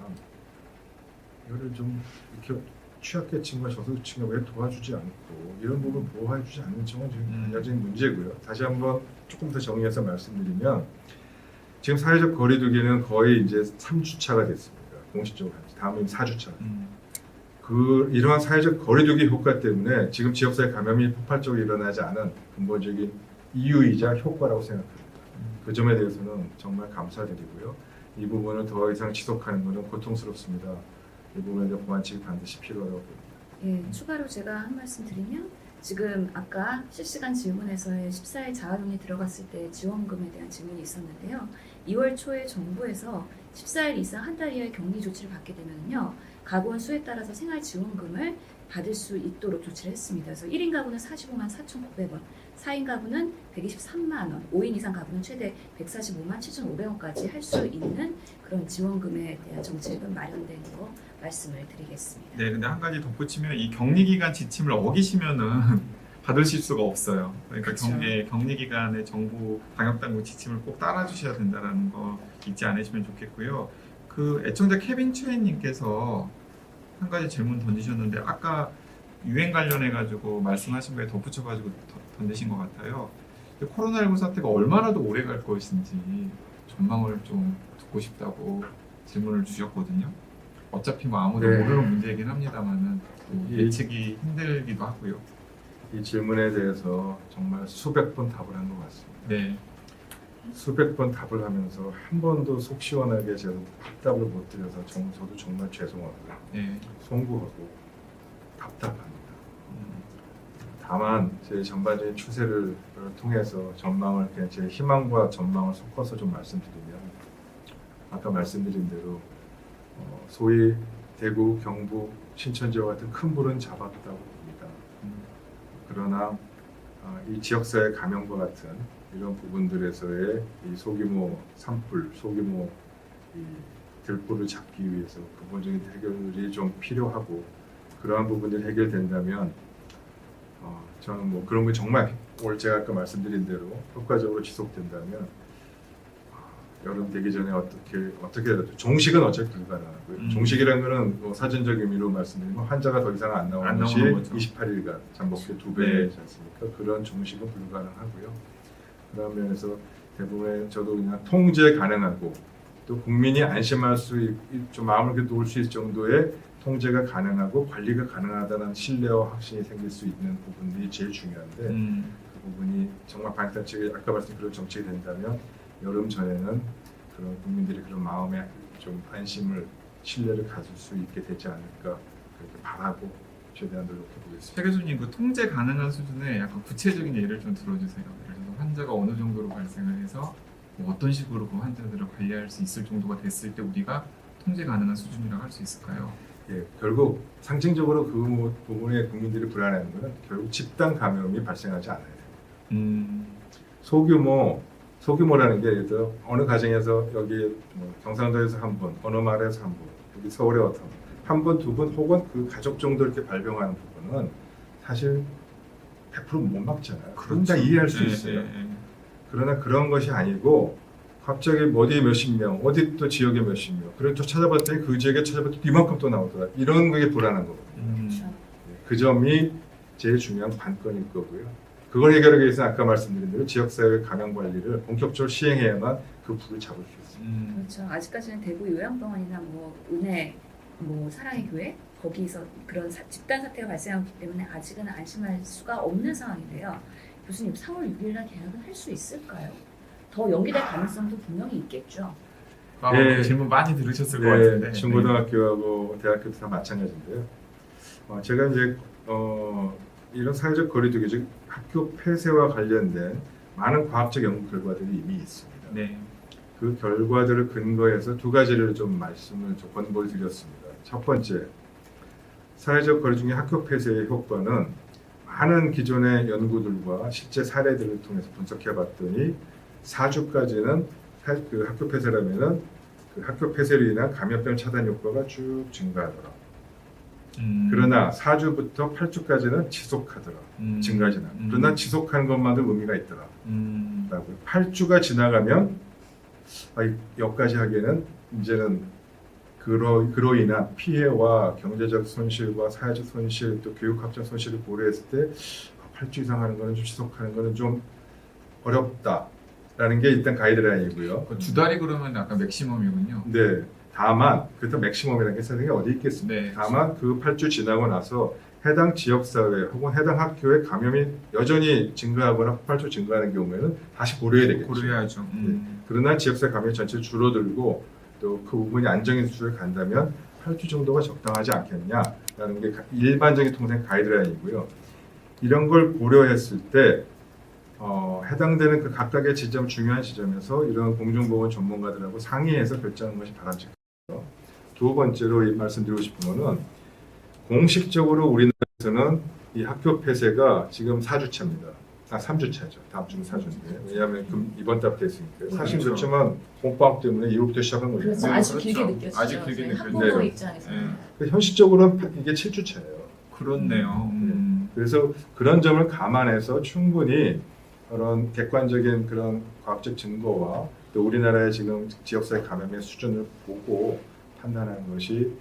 이거를 좀 이렇게 취약계층과 저소득층에 왜 도와주지 않고 이런 부분 보호해주지 않는 점은 지금 관여적인 문제고요. 다시 한번 조금 더 정리해서 말씀드리면 지금 사회적 거리두기는 거의 이제 3주차가 됐습니다. 공식적으로 다음은 4주차. 이러한 사회적 거리두기 효과 때문에 지금 지역사회 감염이 폭발적으로 일어나지 않은 근본적인 이유이자 효과라고 생각합니다. 그 점에 대해서는 정말 감사드리고요. 이 부분을 더 이상 지속하는 것은 고통스럽습니다. 이 부분에 대한 보완책이 반드시 필요하다고 봅니다. 예, 추가로 제가 한 말씀 드리면 지금 아까 실시간 질문에서의 14일 자가격리 들어갔을 때 지원금에 대한 질문이 있었는데요. 2월 초에 정부에서 14일 이상 한 달 이하의 격리 조치를 받게 되면요. 가구원 수에 따라서 생활지원금을 받을 수 있도록 조치를 했습니다. 그래서 1인 가구는 45만 4,900원, 4인 가구는 123만 원, 5인 이상 가구는 최대 145만 7,500원까지 할 수 있는 그런 지원금에 대한 정책은 마련된 거 말씀을 드리겠습니다. 네, 근데 한 가지 덧붙이면 이 격리 기간 지침을 어기시면은 받으실 수가 없어요. 그러니까 그쵸. 격리 기간에 정부 방역 당국 지침을 꼭 따라주셔야 된다라는 거 잊지 않으시면 좋겠고요. 그 애청자 케빈 추엔님께서 한 가지 질문 던지셨는데 아까 유행 관련해 가지고 말씀하신 거에 덧붙여 가지고 던지신 것 같아요. 코로나19 사태가 얼마나 더 오래 갈 것인지 전망을 좀 듣고 싶다고 질문을 주셨거든요. 어차피 뭐 아무도 네. 모르는 문제이긴 합니다만은 또 예. 예측이 힘들기도 하고요. 이 질문에 대해서 정말 수백 번 답을 한 것 같습니다. 네, 수백 번 답을 하면서 한 번도 속 시원하게 제가 답답을 못 드려서 저도 정말 죄송하고요. 네, 송구하고 답답합니다. 음, 다만 제 전반적인 추세를 통해서 전망을 그냥 제 희망과 전망을 섞어서 좀 말씀드리면 아까 말씀드린 대로 소위 대구, 경북, 신천지와 같은 큰 불은 잡았다고 봅니다. 그러나 이 지역사회 감염과 같은 이런 부분들에서의 이 소규모 산불, 소규모 이 들불을 잡기 위해서 근본적인 해결이 좀 필요하고 그러한 부분들이 해결된다면 저는 뭐 그런 게 정말 오늘 제가 아까 말씀드린 대로 효과적으로 지속된다면 여름 되기 전에 어떻게 해도 종식은 어차피 불가능하고요. 종식이라는 거는 뭐 사전적 의미로 말씀드리면 환자가 더 이상 안 나오는 것이 나오는 거죠. 28일간 잠복기 2배이지 네. 않습니까? 그런 종식은 불가능하고요. 그런 면에서 대부분 저도 그냥 통제 가능하고 또 국민이 안심할 좀 마음을 이렇게 놓을 수 있을 정도의 통제가 가능하고 관리가 가능하다는 신뢰와 확신이 생길 수 있는 부분들이 제일 중요한데 그 부분이 정말 방역당국이 아까 말씀드린 그런 정책이 된다면 여름 전에는 그런 국민들이 그런 마음에 좀 안심을 신뢰를 가질 수 있게 되지 않을까 그렇게 바라고 최대한 노력해 보겠습니다. 최 교수님 그 통제 가능한 수준의 약간 구체적인 예를 좀 들어주세요. 예를 들어서 환자가 어느 정도로 발생을 해서 뭐 어떤 식으로 그 환자들을 관리할 수 있을 정도가 됐을 때 우리가 통제 가능한 수준이라고 할 수 있을까요? 예, 결국 상징적으로 그 부분에 국민들이 불안해하는 것은 결국 집단 감염이 발생하지 않아야 돼요. 소규모라는 게 예를 들어 어느 가정에서 여기 뭐 경상도에서 한 분, 어느 마을에서 한 분, 여기 서울에 한 분, 두 분 혹은 그 가족 정도 이렇게 발병하는 부분은 사실 100% 못 막잖아요. 그건 다 이해할 수 있어요. 그러나 그런 것이 아니고 갑자기 어디에 몇십 명, 어디 또 지역에 몇십 명, 그리고 또 찾아봤더니 그 지역에 찾아봤더니 이만큼 또 나오더라. 이런 게 불안한 거거든요. 그렇죠. 그 점이 제일 중요한 관건일 거고요. 그걸 해결하기 위해서 아까 말씀드린 대로 지역사회 감염 관리를 본격적으로 시행해야만 그 불을 잡을 수 있습니다. 그렇죠. 아직까지는 대구 요양병원이나 뭐 은혜, 뭐 사랑의 교회 거기서 그런 집단 사태가 발생하기 때문에 아직은 안심할 수가 없는 상황인데요. 교수님 3월 6일날 개학은 할 수 있을까요? 더 연기될 가능성도 분명히 있겠죠. 네. 질문 많이 들으셨을 것 네, 같은데. 중고등학교하고 대학교 다 마찬가지인데요. 제가 이제 이런 사회적 거리두기 즉 학교 폐쇄와 관련된 많은 과학적 연구 결과들이 이미 있습니다. 네. 그 결과들을 근거해서 두 가지를 좀 권고를 드렸습니다. 첫 번째, 사회적 거리두기 학교 폐쇄의 효과는 많은 기존의 연구들과 실제 사례들을 통해서 분석해봤더니 4주까지는 그 학교 폐쇄라면은 그 학교 폐쇄로 인한 감염병 차단 효과가 쭉 증가하더라. 그러나 4주부터 8주까지는 지속하더라. 증가하지 않아. 그러나 지속하는 것만도 의미가 있더라. 라고 8주가 지나가면 여기까지 하기에는 이제는 그로 인한 피해와 경제적 손실과 사회적 손실 또 교육학적 손실을 고려했을 때 8주 이상 하는 거는 좀 지속하는 거는 좀 어렵다라는 게 일단 가이드라인이고요. 두 달이 그러면 약간 맥시멈이군요. 네. 다만 그것도 맥시멈이라는 게 세상에 어디 있겠습니까? 네. 다만 그 8주 지나고 나서 해당 지역사회 혹은 해당 학교에 감염이 여전히 증가하거나 8주 증가하는 경우에는 다시 고려해야 되겠죠. 고려해야죠. 그러나 지역사회 감염이 전체 줄어들고 또 그 부분이 안정인 수준을 간다면 8주 정도가 적당하지 않겠냐라는 게 일반적인 통상 가이드라인이고요. 이런 걸 고려했을 때 해당되는 그 각각의 지점 중요한 지점에서 이런 공중보건 전문가들하고 상의해서 결정하는 것이 바람직하고요. 두 번째로 말씀드리고 싶은 거는 공식적으로 우리나라에서는 이 학교 폐쇄가 지금 4주차입니다. 3주차죠. 다음 주는 4주인데 왜냐하면 이번 달부터 했으니까 사실 그렇죠. 그렇지만 봄방학 때문에 2월부터 시작한 거죠. 그렇죠. 네, 아주 그렇죠. 길게 느껴지죠. 아직 길게 느껴지죠. 학부모 네. 입장에서는. 현실적으로는 이게 7주차예요. 그렇네요. 그래서 그런 점을 감안해서 충분히 그런 객관적인 그런 과학적 증거와 또 우리나라의 지금 지역사회 감염의 수준을 보고 판단하는 것이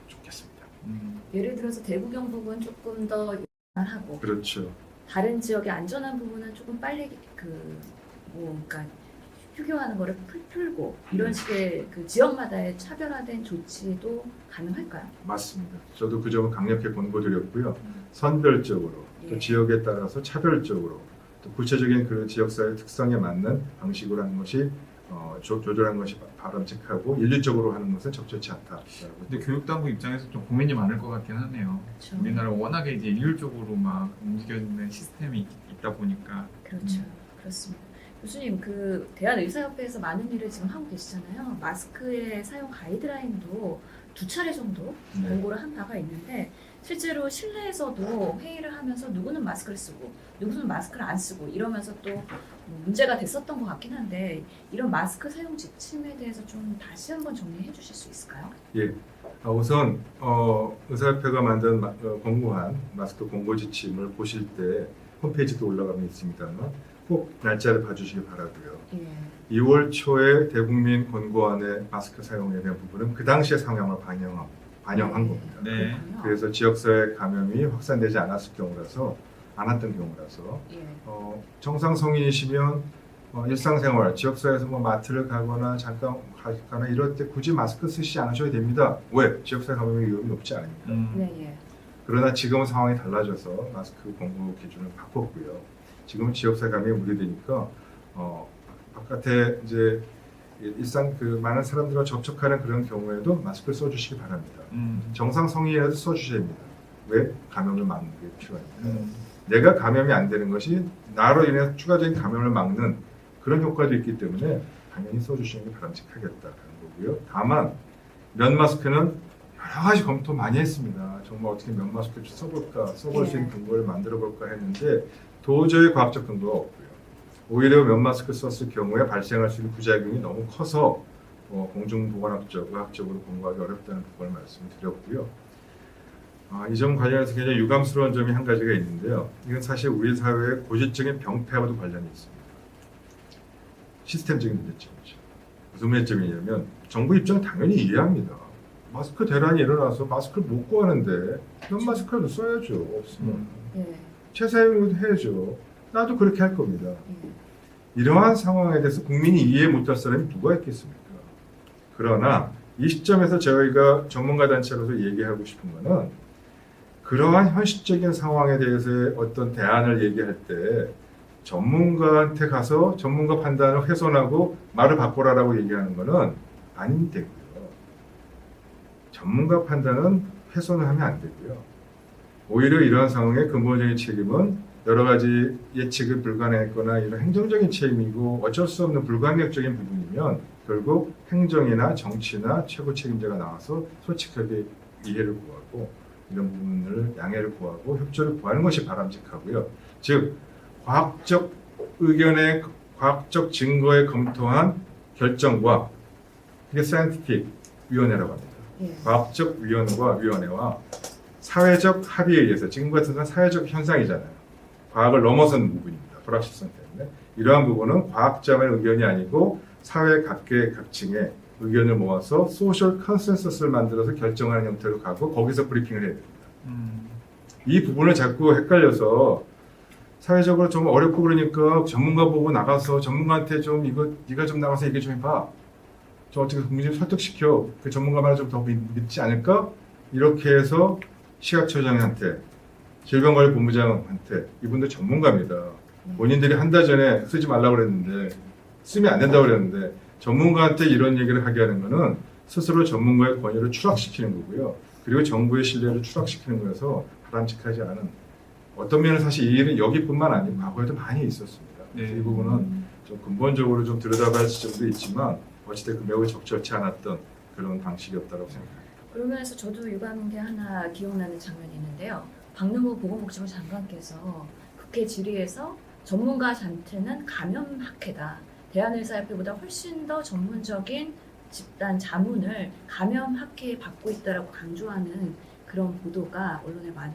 좋겠습니다. 예를 들어서 대구 경북은 조금 더 하고 그렇죠. 다른 지역의 안전한 부분은 조금 빨리 그러니까 휴교하는 거를 풀고 이런 식의 그 지역마다의 차별화된 조치도 가능할까요? 맞습니다. 저도 그 점은 강력히 권고드렸고요. 선별적으로 또 예. 지역에 따라서 차별적으로 또 구체적인 그 지역사회 특성에 맞는 방식으로 하는 것이 조절하는 것이 바람직하고 일률적으로 하는 것은 적절치 않다. 근데 교육당국 입장에서 좀 고민이 많을 것 같긴 하네요. 그렇죠. 우리나라 워낙에 이제 일률적으로 막 움직여지는 시스템이 있다 보니까. 그렇죠. 그렇습니다. 교수님, 그 대한의사협회에서 많은 일을 지금 하고 계시잖아요. 마스크의 사용 가이드라인도 2차례 정도 네. 공고를 한 바가 있는데 실제로 실내에서도 회의를 하면서 누구는 마스크를 쓰고 누구는 마스크를 안 쓰고 이러면서 또 문제가 됐었던 것 같긴 한데 이런 마스크 사용 지침에 대해서 좀 다시 한번 정리해 주실 수 있을까요? 예. 우선 의사협회가 만든 공고한 마스크 공고 지침을 보실 때 홈페이지도 올라가면 있습니다만 꼭 날짜를 봐주시기 바라고요. 예. 2월 초에 대국민 권고안의 마스크 사용에 대한 부분은 그 당시의 상황을 반영한 겁니다. 네. 그렇군요. 그래서 지역사회 감염이 확산되지 않았을 경우라서 않았던 경우라서 예. 정상 성인이시면 일상생활 지역사회에서 뭐 마트를 가거나 잠깐 가거나 이럴 때 굳이 마스크 쓰시지 않으셔도 됩니다. 왜? 지역사회 감염의 위험이 높지 않으니까. 네, 예. 그러나 지금은 상황이 달라져서 마스크 공고 기준을 바꿨고요. 지금은 지역사회 감염이 우려되니까 바깥에 이제 일상 그 많은 사람들과 접촉하는 그런 경우에도 마스크를 써주시기 바랍니다. 정상 성인이라도 써주셔야 됩니다. 왜? 감염을 막는 게 필요하니까. 내가 감염이 안 되는 것이 나로 인해 추가적인 감염을 막는 그런 효과도 있기 때문에 당연히 써주시는 게 바람직하겠다는 거고요. 다만 면 마스크는 여러 가지 검토 많이 했습니다. 정말 어떻게 면 마스크를 써볼까, 써볼 수 있는 근거를 만들어 볼까 했는데 도저히 과학적 근거가 없고요. 오히려 면 마스크 썼을 경우에 발생할 수 있는 부작용이 너무 커서 공중보건학적, 의학적으로 공부하기 어렵다는 부분을 말씀드렸고요. 이 점 관련해서 굉장히 유감스러운 점이 한 가지가 있는데요. 이건 사실 우리 사회의 고질적인 병폐하고도 관련이 있습니다. 시스템적인 문제점이죠. 무슨 문제점이냐면 정부 입장은 당연히 이해합니다. 마스크 대란이 일어나서 마스크를 못 구하는데 면 마스크라도 써야죠. 없으면. 예. 최사용도 해야죠. 나도 그렇게 할 겁니다. 예. 이러한 상황에 대해서 국민이 이해 못할 사람이 누가 있겠습니까? 그러나 이 시점에서 저희가 전문가 단체로서 얘기하고 싶은 거는 그러한 현실적인 상황에 대해서의 어떤 대안을 얘기할 때 전문가한테 가서 전문가 판단을 훼손하고 말을 바꿔라라고 얘기하는 거는 안 되고요. 전문가 판단은 훼손을 하면 안 되고요. 오히려 이러한 상황의 근본적인 책임은 여러 가지 예측을 불가능했거나 이런 행정적인 책임이고 어쩔 수 없는 불가항력적인 부분이면 결국 행정이나 정치나 최고 책임자가 나와서 솔직하게 이해를 구하고 이런 부분을 양해를 구하고 협조를 구하는 것이 바람직하고요. 즉 과학적 의견에 과학적 증거에 검토한 결정과 이게 사이언티픽 위원회라고 합니다. 예. 과학적 위원회와 사회적 합의에 의해서 지금 같은 건 사회적 현상이잖아요. 과학을 넘어선 부분입니다. 불확실성 때문에. 이러한 부분은 과학자만의 의견이 아니고 사회 각계 각층의 의견을 모아서 소셜 컨센서스를 만들어서 결정하는 형태로 가고 거기서 브리핑을 해야 됩니다. 이 부분을 자꾸 헷갈려서 사회적으로 좀 어렵고 그러니까 전문가 보고 나가서 전문가한테 좀 이거 네가 좀 나가서 얘기 좀 해봐. 저 어떻게 국민을 설득시켜. 그 전문가 말을 좀 더 믿지 않을까? 이렇게 해서 식약처장한테 질병관리본부장한테 이분들 전문가입니다. 본인들이 한 달 전에 쓰지 말라고 그랬는데 쓰면 안 된다고 그랬는데 전문가한테 이런 얘기를 하게 하는 거는 스스로 전문가의 권위를 추락시키는 거고요. 그리고 정부의 신뢰를 추락시키는 거여서 바람직하지 않은 어떤 면은 사실 이 일은 여기뿐만 아니고 과거에도 많이 있었습니다. 네. 이 부분은 좀 근본적으로 좀 들여다봐야 할 지점도 있지만 어찌됐든 매우 적절치 않았던 그런 방식이었다고 생각합니다. 그러면서 저도 유감인 게 하나 기억나는 장면이 있는데요. 박능호 보건복지부 장관께서 국회 질의에서 전문가한테는 감염학회다. 대한의사협회보다 훨씬 더 전문적인 집단 자문을 감염학회에 받고 있다라고 강조하는 그런 보도가 언론에 많이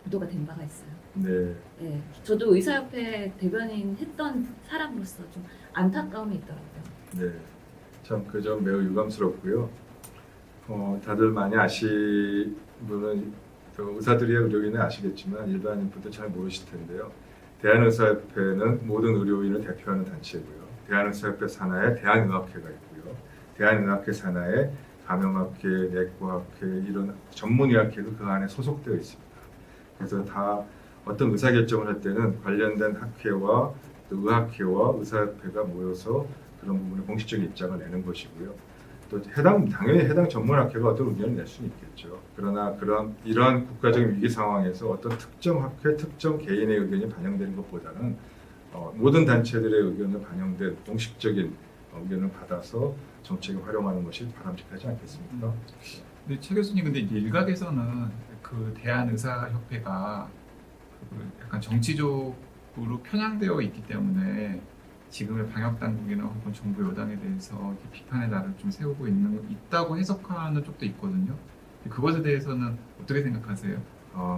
보도가 된 바가 있어요. 네. 예, 저도 의사협회 대변인 했던 사람으로서 좀 안타까움이 있더라고요. 네, 참 그 점 매우 유감스럽고요. 다들 많이 물론 의사들이야 의료인은 아시겠지만 일반인 분들 잘 모르실 텐데요. 대한의사협회는 모든 의료인을 대표하는 단체고요. 대한의사협회 산하에 대한의학회가 있고요. 대한의학회 산하에 감염학회, 내과학회 이런 전문의학회도 그 안에 소속되어 있습니다. 그래서 다 어떤 의사결정을 할 때는 관련된 학회와 또 의학회와 의사협회가 모여서 그런 부분에 공식적인 입장을 내는 것이고요. 또 당연히 해당 전문학회가 어떤 의견을 낼 수는 있겠죠. 그러나 이러한 국가적인 위기 상황에서 어떤 특정 학회, 특정 개인의 의견이 반영되는 것보다는 모든 단체들의 의견을 반영된 공식적인 의견을 받아서 정책에 활용하는 것이 바람직하지 않겠습니까? 근데 최 교수님 근데 이제 일각에서는 그 대한의사협회가 그 약간 정치적으로 편향되어 있기 때문에 지금의 방역 당국이나 혹은 정부 여당에 대해서 이렇게 비판의 날을 좀 세우고 있다고 해석하는 쪽도 있거든요. 그것에 대해서는 어떻게 생각하세요?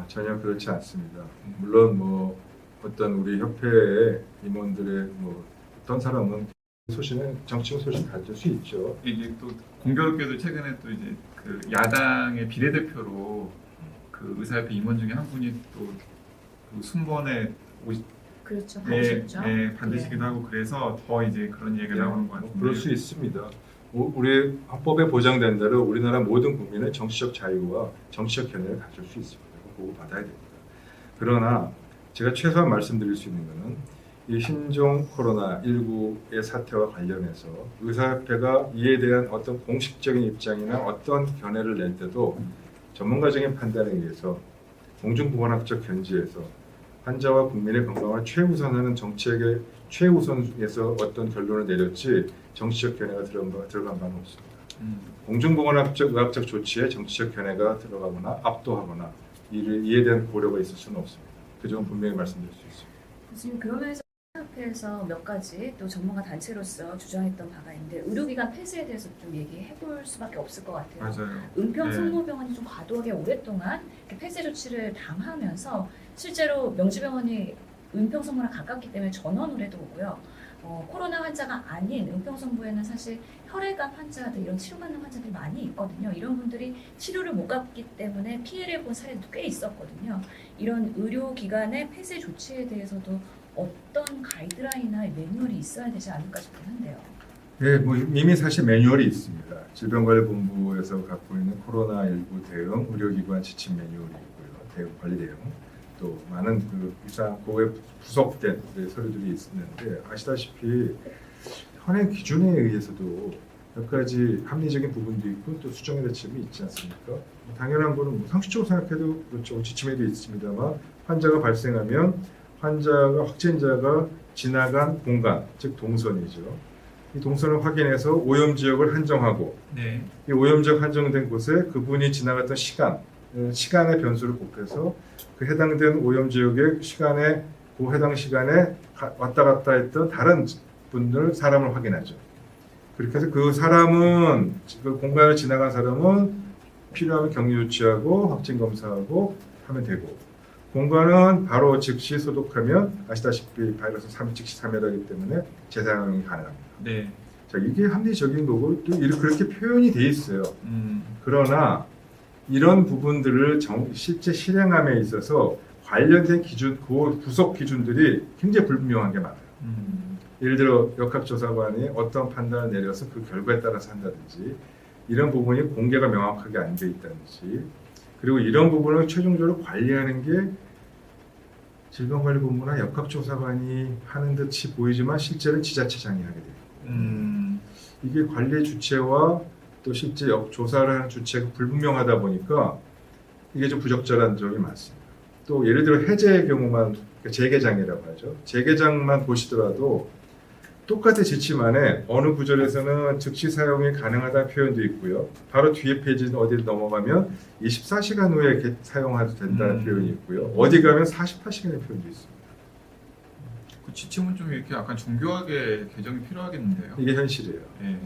전혀 그렇지 않습니다. 물론 어떤 우리 협회의 임원들의 어떤 사람은 정치적 소신 가질 수 있죠. 이게 또 공교롭게도 최근에 또 이제 그 야당의 비례대표로 그 의사협회 임원 중에 한 분이 또그 순번에 그렇죠. 하고 싶죠. 받으시기도 하고 그래서 더 이제 그런 얘기가 나오는 것 같은데. 그럴 수 있습니다. 우리 헌법에 보장된 대로 우리나라 모든 국민은 정치적 자유와 정치적 견해를 가질 수 있습니다. 보호받아야 됩니다. 그러나 제가 최소한 말씀드릴 수 있는 것은 이 신종 코로나19의 사태와 관련해서 의사협회가 이에 대한 어떤 공식적인 입장이나 어떤 견해를 낼 때도 전문가적인 판단에 의해서 공중보건학적 견지에서 환자와 국민의 건강을 최우선하는 정책의 최우선에서 어떤 결론을 내렸지 정치적 견해가 들어간 바는 없습니다. 공중보건학적 의학적 조치에 정치적 견해가 들어가거나 압도하거나 이에 대한 고려가 있을 수는 없습니다. 그 점은 분명히 말씀드릴 수 있습니다. 교수님 그러면서 협회에서 몇 가지 또 전문가 단체로서 주장했던 바가 있는데 의료기관 폐쇄에 대해서 좀 얘기해 볼 수밖에 없을 것 같아요. 맞아요. 은평성모병원이 좀 과도하게 오랫동안 이렇게 폐쇄 조치를 당하면서 실제로 명지병원이 은평성모랑 가깝기 때문에 전원 의뢰도 오고요. 코로나 환자가 아닌 은평성모에는 사실 혈액암 환자들 이런 치료받는 환자들이 많이 있거든요. 이런 분들이 치료를 못 받기 때문에 피해를 본 사례도 꽤 있었거든요. 이런 의료기관의 폐쇄 조치에 대해서도 어떤 가이드라인이나 매뉴얼이 있어야 되지 않을까 싶긴 한데요. 네, 이미 사실 매뉴얼이 있습니다. 질병관리본부에서 갖고 있는 코로나19 대응 의료기관 지침 매뉴얼이 있고요. 관리 대응. 또 많은 이상 그에 부속된 서류들이 있는데 아시다시피 현행 기준에 의해서도 몇 가지 합리적인 부분도 있고 또 수정의 대책이 있지 않습니까? 당연한 거는 상식적으로 생각해도 그렇죠. 지침에도 있습니다만 환자가 발생하면 확진자가 지나간 공간, 즉 동선이죠. 이 동선을 확인해서 오염 지역을 한정하고 네. 이 오염 지역 한정된 곳에 그분이 지나갔던 시간의 변수를 곱해서 그 해당된 오염 지역의 시간의 그 해당 시간에 왔다 갔다 했던 다른 분들 사람을 확인하죠. 그렇게 해서 그 사람은 그 공간을 지나간 사람은 필요하면 격리 조치하고 확진 검사하고 하면 되고 공간은 바로 즉시 소독하면 아시다시피 바이러스 즉시 사멸하기 때문에 재사용이 가능합니다. 네. 자, 이게 합리적인 거고 또 그렇게 표현이 돼 있어요. 그러나 이런 부분들을 실제 실행함에 있어서 관련된 기준, 그 부속 기준들이 굉장히 불분명한 게 많아요. 예를 들어 역학조사관이 어떤 판단을 내려서 그 결과에 따라서 한다든지 이런 부분이 공개가 명확하게 안 돼 있다든지 그리고 이런 부분을 최종적으로 관리하는 게 질병관리본부나 역학조사관이 하는 듯이 보이지만 실제는 지자체장이 하게 돼요. 이게 관리 주체와 또 실제 조사를 하는 주체가 불분명하다 보니까 이게 좀 부적절한 점이 많습니다. 또 예를 들어 해제의 경우만 재개장이라고 하죠. 재개장만 보시더라도 똑같은 지침안에 어느 구절에서는 즉시 사용이 가능하다는 표현도 있고요. 바로 뒤에 페이지는 어디를 넘어가면 24시간 후에 사용해도 된다는 표현이 있고요. 어디 가면 48시간의 표현도 있습니다. 그 지침은 좀 이렇게 약간 정교하게 개정이 필요하겠는데요. 이게 현실이에요. 네.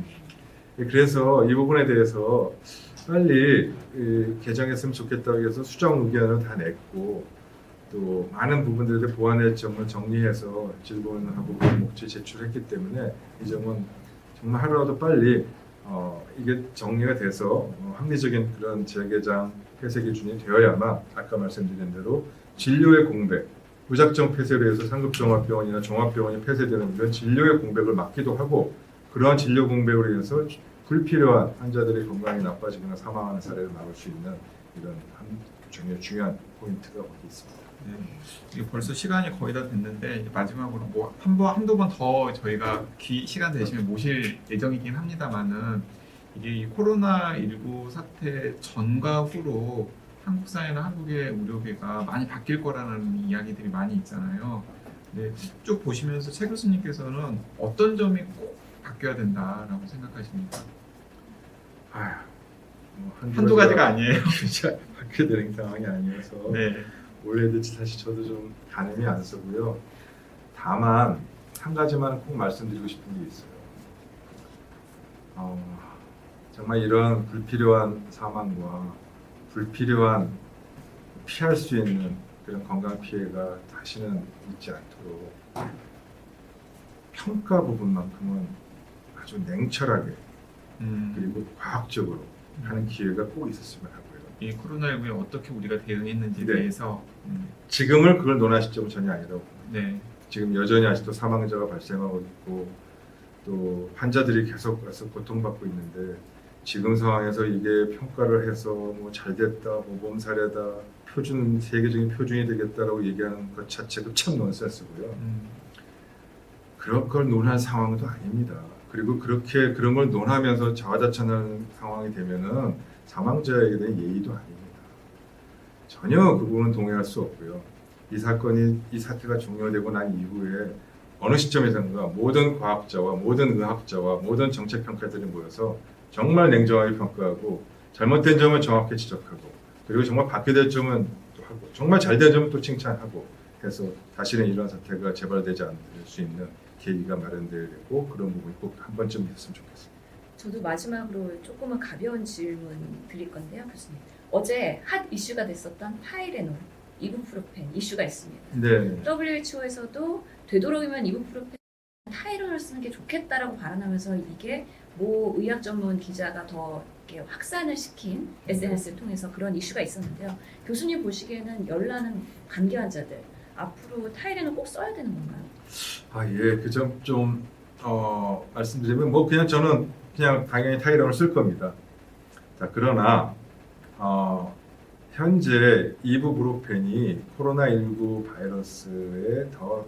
그래서 이 부분에 대해서 빨리 개정했으면 좋겠다고 해서 수정 의견을 다 냈고 또 많은 부분들에 보완할 점을 정리해서 질문하고 목록지 제출했기 때문에 이 점은 정말 하루라도 빨리 이게 정리가 돼서 합리적인 그런 재개장 폐쇄 기준이 되어야만 아까 말씀드린 대로 진료의 공백, 무작정 폐쇄로 해서 상급종합병원이나 종합병원이 폐쇄되는 이런 진료의 공백을 막기도 하고 그러한 진료 공백으로 인해서 불필요한 환자들의 건강이 나빠지거나 사망하는 사례를 막을 수 있는 이런 중요한 포인트가 거기 있습니다. 네. 이게 벌써 시간이 거의 다 됐는데 이제 마지막으로 뭐 한두 번 더 저희가 시간 되시면 모실 예정이긴 합니다만은 이게 이 코로나19 사태 전과 후로 한국 사회나 한국의 의료계가 많이 바뀔 거라는 이야기들이 많이 있잖아요. 근데 쭉 보시면서 최 교수님께서는 어떤 점이 꼭 바뀌어야 된다라고 생각하십니까? 한두 가지가 아니에요. 바뀌게 되는 상황이 아니어서 네. 뭘 해야 될지 사실 저도 좀 가늠이 안 서고요. 다만 한 가지만 꼭 말씀드리고 싶은 게 있어요. 정말 이런 불필요한 사망과 불필요한 피할 수 있는 그런 건강 피해가 다시는 있지 않도록 평가 부분만큼은 아주 냉철하게 그리고 과학적으로 하는 기회가 꼭 있었으면 하고요. 이 코로나19에 어떻게 우리가 대응했는지에 네. 대해서 지금을 그걸 논할 시점은 전혀 아니라고 봅니다. 네. 지금 여전히 아직도 사망자가 발생하고 있고 또 환자들이 계속 고통받고 있는데 지금 상황에서 이게 평가를 해서 뭐 잘됐다, 모범 사례다, 세계적인 표준이 되겠다라고 얘기하는 것 자체도 참 넌센스고요. 그런 걸 논할 상황도 아닙니다. 그리고 그런 걸 논하면서 자화자찬하는 상황이 되면은 사망자에게 대한 예의도 아닙니다. 전혀 그 부분은 동의할 수 없고요. 이 사태가 종료되고 난 이후에 어느 시점에선가 모든 과학자와 모든 의학자와 모든 정책평가들이 모여서 정말 냉정하게 평가하고 잘못된 점은 정확히 지적하고 그리고 정말 바뀌어야 될 점은 또 하고 정말 잘된 점은 또 칭찬하고 해서 다시는 이런 사태가 재발되지 않을 수 있는 계기가 마련되어야 되고 그런 부분이 꼭 한 번쯤 있었으면 좋겠습니다. 저도 마지막으로 조금은 가벼운 질문 드릴 건데요, 교수님. 어제 핫 이슈가 됐었던 타이레놀, 이부프로펜 이슈가 있습니다. 네. WHO에서도 되도록이면 이부프로펜, 타이레놀 쓰는 게 좋겠다라고 발언하면서 이게 모 의학 전문 기자가 더 이렇게 확산을 시킨 SNS를 통해서 그런 이슈가 있었는데요. 교수님 보시기에는 열나는 감기 환자들 앞으로 타이레놀 꼭 써야 되는 건가요? 예, 그 점 좀 말씀드리면 뭐 그냥 저는 그냥 당연히 타이레놀을 쓸 겁니다. 자, 그러나 현재 이부브로펜이 코로나19 바이러스에 더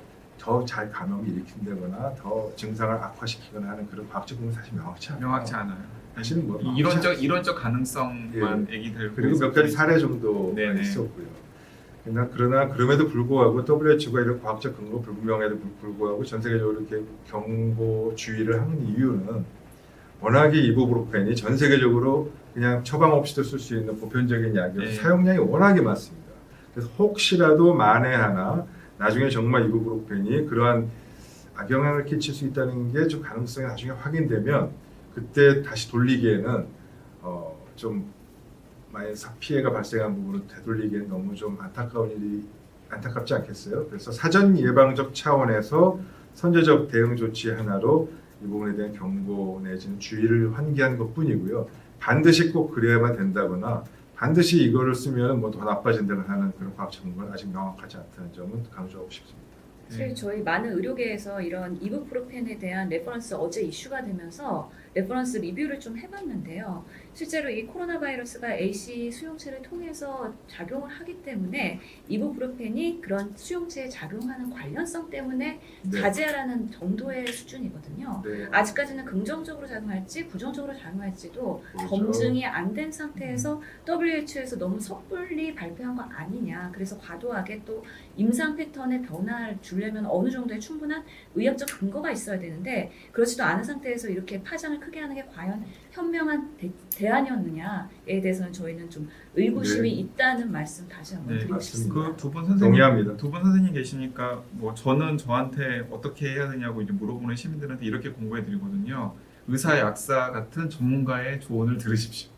잘 감염을 일으킨다거나 더 증상을 악화시키거나 하는 그런 과학적 부분은 사실 명확치 않아요. 사실은 뭐 이론적 가능성만 얘기들 그리고 몇 가지 사례 정도 네네. 있었고요. 그러나 그럼에도 불구하고 WHO가 이런 과학적 근거 불분명에도 불구하고 전 세계적으로 이렇게 경고 주의를 하는 이유는 워낙에 이부브로펜이 전 세계적으로 그냥 처방 없이도 쓸 수 있는 보편적인 약이어서 네. 사용량이 워낙에 많습니다. 그래서 혹시라도 만에 하나 나중에 정말 이부프로펜이 그러한 악영향을 끼칠 수 있다는 게 좀 가능성이 나중에 확인되면 그때 다시 돌리기에는 좀 만약 피해가 발생한 부분을 되돌리기에는 너무 좀 안타깝지 않겠어요? 그래서 사전 예방적 차원에서 선제적 대응 조치 하나로 이 부분에 대한 경고 내지는 주의를 환기한 것뿐이고요. 반드시 꼭 그래야만 된다거나 반드시 이거를 쓰면 뭐 더 나빠진다고 하는 그런 과학 정보는 아직 명확하지 않다는 점은 강조하고 싶습니다. 사실 저희 많은 의료계에서 이런 이부프로펜에 대한 레퍼런스 어제 이슈가 되면서 레퍼런스 리뷰를 좀 해봤는데요. 실제로 이 코로나 바이러스가 AC 수용체를 통해서 작용을 하기 때문에 이부프로펜이 그런 수용체에 작용하는 관련성 때문에 네. 자제하라는 정도의 수준이거든요. 네. 아직까지는 긍정적으로 작용할지 부정적으로 작용할지도 그렇죠. 검증이 안 된 상태에서 WHO에서 너무 섣불리 발표한 거 아니냐. 그래서 과도하게 또 임상 패턴의 변화를 주려면 어느 정도의 충분한 의학적 근거가 있어야 되는데 그렇지도 않은 상태에서 이렇게 파장을 크게 하는 게 과연 현명한 대안이었느냐에 대해서는 저희는 좀 의구심이 네. 있다는 말씀 다시 한번 네, 드리고 맞습니다. 싶습니다. 그 두 분 선생님 동의합니다. 두 분 선생님 계시니까 뭐 저는 저한테 어떻게 해야 되냐고 이제 물어보는 시민들한테 이렇게 공부해 드리거든요. 의사, 약사 같은 전문가의 조언을 들으십시오.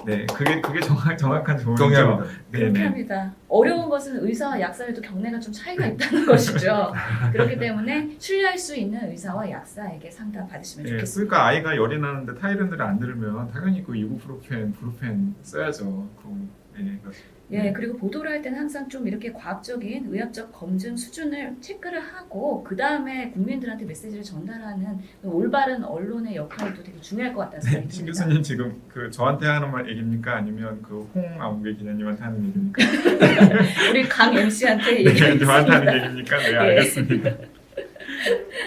네, 그게 정확한 조언이죠. 동의합니다. 네, 그렇게 네. 합니다. 어려운 것은 의사와 약사에도 경례가 좀 차이가 있다는 것이죠. 그렇기 때문에 신뢰할 수 있는 의사와 약사에게 상담 받으시면 네, 좋겠습니다. 그러니까 아이가 열이 나는데 타이레놀을 안 들으면 당연히 그 이부프로펜, 브루펜 써야죠. 네. 예, 그리고 보도를 할 때는 항상 좀 이렇게 과학적인 의학적 검증 수준을 체크를 하고 그 다음에 국민들한테 메시지를 전달하는 올바른 언론의 역할도 되게 중요할 것 같다는 생각이 네, 신 듭니다. 교수님 지금 그 저한테 하는 말 얘기입니까? 아니면 그 홍아무개 기자님한테 하는 얘기입니까? 우리 강 MC한테 네, 얘기해 저한테 하는 주세요. 얘기입니까? 네, 알겠습니다.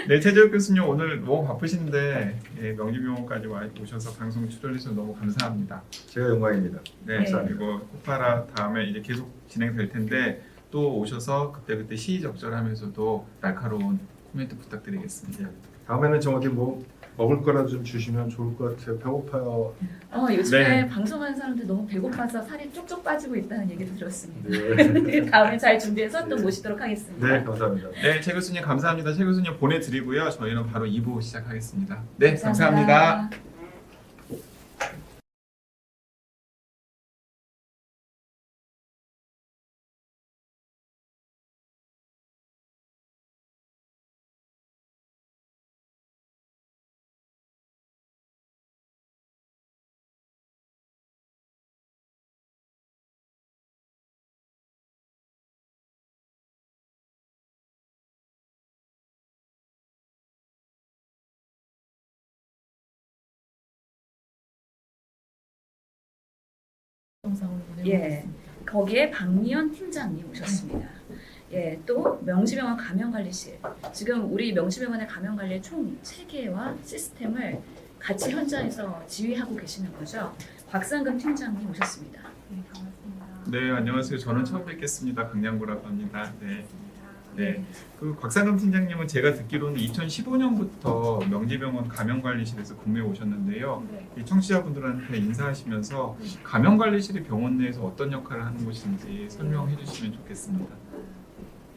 네, 최재욱 교수님 오늘 너무 바쁘신데 예, 명지병원까지 오셔서 방송 출연해주셔서 너무 감사합니다. 제가 영광입니다. 네, 감사합니다. 그리고 코파라 다음에 이제 계속 진행될 텐데 또 오셔서 그때 시의적절하면서도 날카로운 코멘트 부탁드리겠습니다. 다음에는 좀 어디 뭐 먹을 거라도 좀 주시면 좋을 것 같아요. 배고파요. 요즘에 네. 방송하는 사람들 너무 배고파서 살이 쪽쪽 빠지고 있다는 얘기도 들었습니다. 네. 다음에 잘 준비해서 또 네. 모시도록 하겠습니다. 네, 감사합니다. 네, 최 교수님 감사합니다. 최 교수님 보내드리고요. 저희는 바로 2부 시작하겠습니다. 네, 감사합니다. 예, 거기에 박미연 팀장님 오셨습니다. 예, 또 명지병원 감염관리실. 지금 우리 명지병원의 감염관리의 총 체계와 시스템을 같이 현장에서 지휘하고 계시는 거죠. 곽상금 팀장님 오셨습니다. 네, 반갑습니다. 네, 안녕하세요. 저는 처음 뵙겠습니다. 강양구라고 합니다. 네, 그 곽상금 팀장님은 제가 듣기로는 2015년부터 명지병원 감염관리실에서 근무해 오셨는데요. 네. 이 청취자분들한테 인사하시면서 감염관리실이 병원 내에서 어떤 역할을 하는 곳인지 설명해 주시면 좋겠습니다.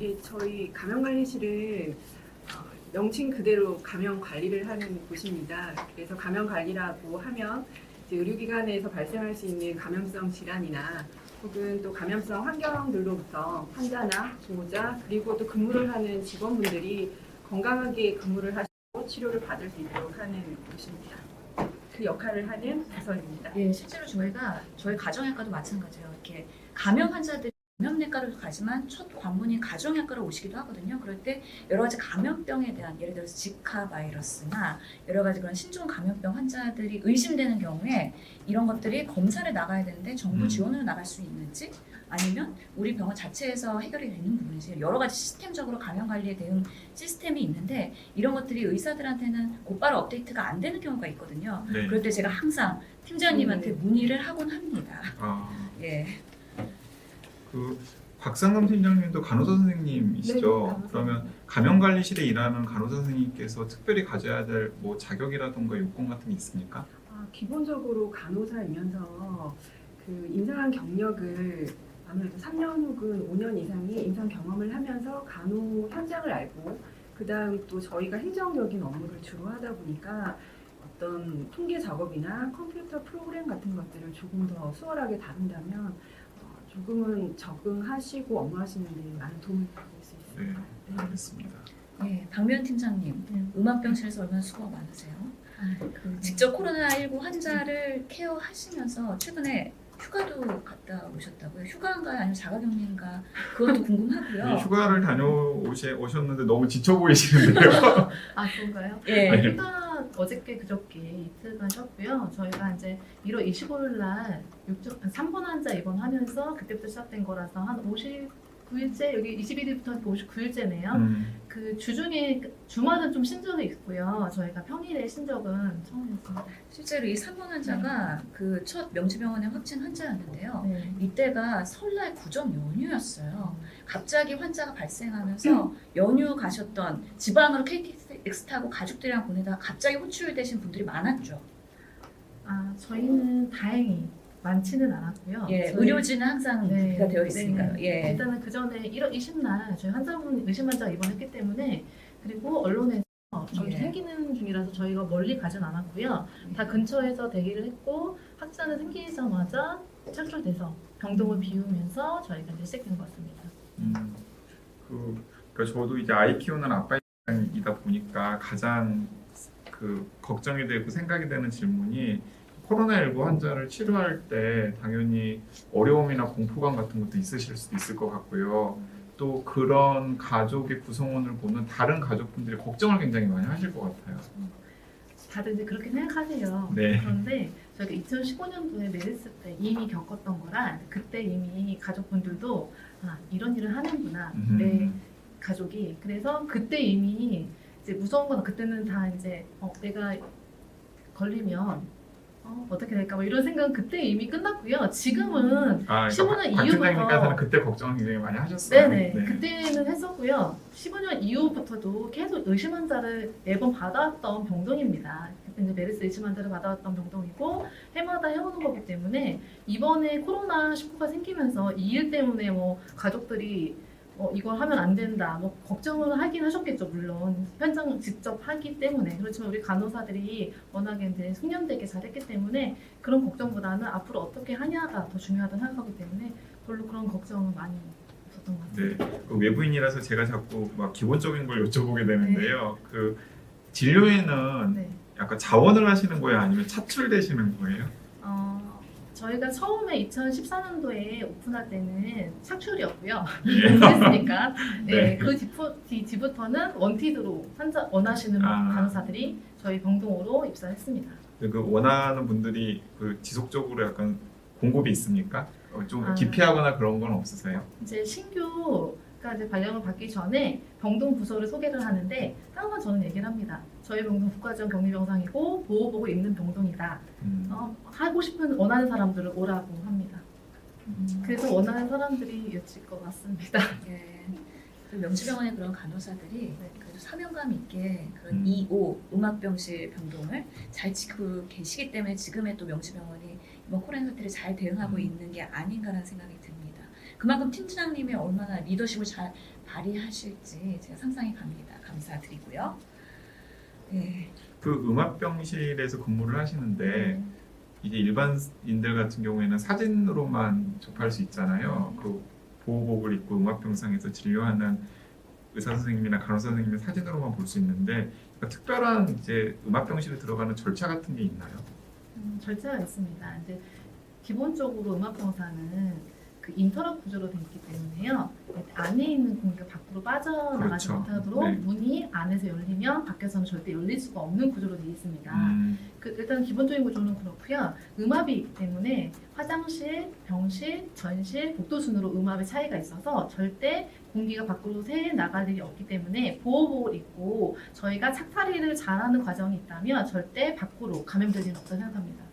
예, 저희 감염관리실은 명칭 그대로 감염 관리를 하는 곳입니다. 그래서 감염 관리라고 하면 이제 의료기관에서 발생할 수 있는 감염성 질환이나 혹은 또 감염성 환경들로부터 환자나 보호자 그리고 또 근무를 하는 직원분들이 건강하게 근무를 하시고 치료를 받을 수 있도록 하는 곳입니다. 그 역할을 하는 부서입니다. 예, 실제로 저희 가정의학과도 마찬가지예요. 이렇게 감염 환자들이 감염내과로 가지만 첫 관문이 가정의학과로 오시기도 하거든요. 그럴 때 여러 가지 감염병에 대한 예를 들어서 지카 바이러스나 여러 가지 그런 신종 감염병 환자들이 의심되는 경우에 이런 것들이 검사를 나가야 되는데 정부 지원으로 나갈 수 있는지 아니면 우리 병원 자체에서 해결이 되는 부분인지 여러 가지 시스템적으로 감염 관리에 대응 시스템이 있는데 이런 것들이 의사들한테는 곧바로 업데이트가 안 되는 경우가 있거든요. 네. 그럴 때 제가 항상 팀장님한테 문의를 하곤 합니다. 예. 그 곽상금 팀장님도 간호사 선생님이시죠? 네, 간호사. 그러면 감염관리실에 일하는 간호사 선생님께서 특별히 가져야 될 뭐 자격이라든가 요건 같은 게 있습니까? 기본적으로 간호사이면서 그 인상한 경력을 아무래도 3년 혹은 5년 이상의 임상 경험을 하면서 간호 현장을 알고 그다음 또 저희가 행정적인 업무를 주로 하다 보니까 어떤 통계 작업이나 컴퓨터 프로그램 같은 것들을 조금 더 수월하게 다룬다면 조금은 적응하시고 업무하시는 데 많은 도움을 받을 수 있습니다. 네, 알겠습니다. 네, 박미연 팀장님, 음압병실에서 얼마나 수고가 많으세요? 직접 코로나19 환자를 케어하시면서 최근에 휴가도 갔다 오셨다고요? 휴가인가요? 아니면 자가격리인가? 그것도 궁금하고요. 네, 휴가를 다녀오셨는데 너무 지쳐 보이시는데요. 아, 그런가요? 예. 아니, 휴가 어저께 그저께 이틀간 쉬었고요. 저희가 이제 1월 25일 날 3번 환자 입원하면서 그때부터 시작된 거라서 한 59일째, 여기 21일부터 59일째네요. 그 주중에 주말은 좀 쉰 적이 있고요. 저희가 평일에 쉰 적은 처음이었습니다. 실제로 이 3번 환자가 그 첫 명지병원의 확진 환자였는데요. 네. 이때가 설날 구정 연휴였어요. 갑자기 환자가 발생하면서 연휴 가셨던 지방으로 KTX 타고 가족들이랑 보내다가 갑자기 호출되신 분들이 많았죠. 아, 저희는 다행히 많지는 않았고요. 예, 저희- 의료진은 항상 네, 부피가 되어 있으니까요. 네. 예. 일단은 그 전에 1월 20날 저희 환자분 의심 환자가 입원했기 때문에 그리고 언론에서 저희 예. 생기는 중이라서 저희가 멀리 가진 않았고요. 다 근처에서 대기를 했고 확진이 생기자마자 착출돼서 병동을 비우면서 저희가 이제 시작된 것 같습니다. 그러니까 저도 이제 아이 키우는 아빠 입장이다 보니까 가장 그 걱정이 되고 생각이 되는 질문이 코로나19 환자를 치료할 때 당연히 어려움이나 공포감 같은 것도 있으실 수도 있을 것 같고요. 또 그런 가족의 구성원을 보는 다른 가족분들이 걱정을 굉장히 많이 하실 것 같아요. 다들 이제 그렇게 생각하세요. 네. 그런데 저희가 2015년도에 메르스 때 이미 겪었던 거라 그때 이미 가족분들도 아, 이런 일을 하는구나. 내 가족이. 그래서 그때 이미 이제 무서운 건 그때는 다 이제 내가 걸리면 어떻게 될까 뭐 이런 생각은 그때 이미 끝났고요. 지금은 15년 이후부터 팀장님께서는 그때 걱정을 굉장히 많이 하셨어요. 네네 그때는 했었고요. 15년 이후부터도 계속 의심 환자를 매번 받아왔던 병동입니다. 그때 이제 메르스 의심 환자를 받아왔던 병동이고 해마다 해오는 거기 때문에 이번에 코로나19가 생기면서 이 일 때문에 뭐 가족들이 이걸 하면 안 된다. 뭐 걱정을 하긴 하셨겠죠. 물론 현장 직접 하기 때문에 그렇지만 우리 간호사들이 워낙에 이제 숙련되게 잘했기 때문에 그런 걱정보다는 앞으로 어떻게 하냐가 더 중요하다고 생각하기 때문에 별로 그런 걱정은 많이 없었던 것 같아요. 네, 그 외부인이라서 제가 자꾸 막 기본적인 걸 여쭤보게 되는데요. 그 진료에는 네. 약간 자원을 하시는 거예요, 아니면 차출되시는 거예요? 저희가 처음에 2014년도에 오픈할 때는 착출이었고요. 예. 그랬으니까 네. 그 뒤부터는 원티드로 환자 원하시는 간호사들이 저희 병동으로 입사했습니다. 그 원하는 분들이 그 지속적으로 약간 공급이 있습니까? 좀 아. 기피하거나 그런 건 없으세요? 이제 신규가 이제 발령을 받기 전에 병동 부서를 소개를 하는데 항상 저는 얘기를 합니다. 저희 병동 국가적 격리병상이고 보호복을 입는 병동이다. 하고 싶은 원하는 사람들을 오라고 합니다. 그래서 원하는 사람들이 여칠 것 같습니다. 예. 그 명지병원의 그런 간호사들이 그래도 사명감 있게 그런 음. 2호 음압병실 병동을 잘 지키고 계시기 때문에 지금의 또 명지병원이 이번 코로나 사태를 잘 대응하고 있는 게 아닌가라는 생각이 듭니다. 그만큼 팀장님이 얼마나 리더십을 잘 발휘하실지 제가 상상이 갑니다. 감사드리고요. 네. 그 음압병실에서 근무를 하시는데 이게 일반인들 같은 경우에는 사진으로만 접할 수 있잖아요. 그 보호복을 입고 음압병상에서 진료하는 의사 선생님이나 간호사 선생님의 사진으로만 볼 수 있는데 그러니까 특별한 이제 음압병실에 들어가는 절차 같은 게 있나요? 절차가 있습니다. 이제 기본적으로 음압병상은 그 인터럽 구조로 되어 있기 때문에요. 안에 있는 공기가 밖으로 빠져나가지 그렇죠. 못하도록 네. 문이 안에서 열리면 밖에서는 절대 열릴 수가 없는 구조로 되어 있습니다. 일단 기본적인 구조는 그렇고요. 음압이 있기 때문에 화장실, 병실, 전실, 복도 순으로 음압의 차이가 있어서 절대 공기가 밖으로 새 나갈 일이 없기 때문에 보호복을 입고 저희가 착탈리를 잘하는 과정이 있다면 절대 밖으로 감염될 일은 없다고 생각합니다.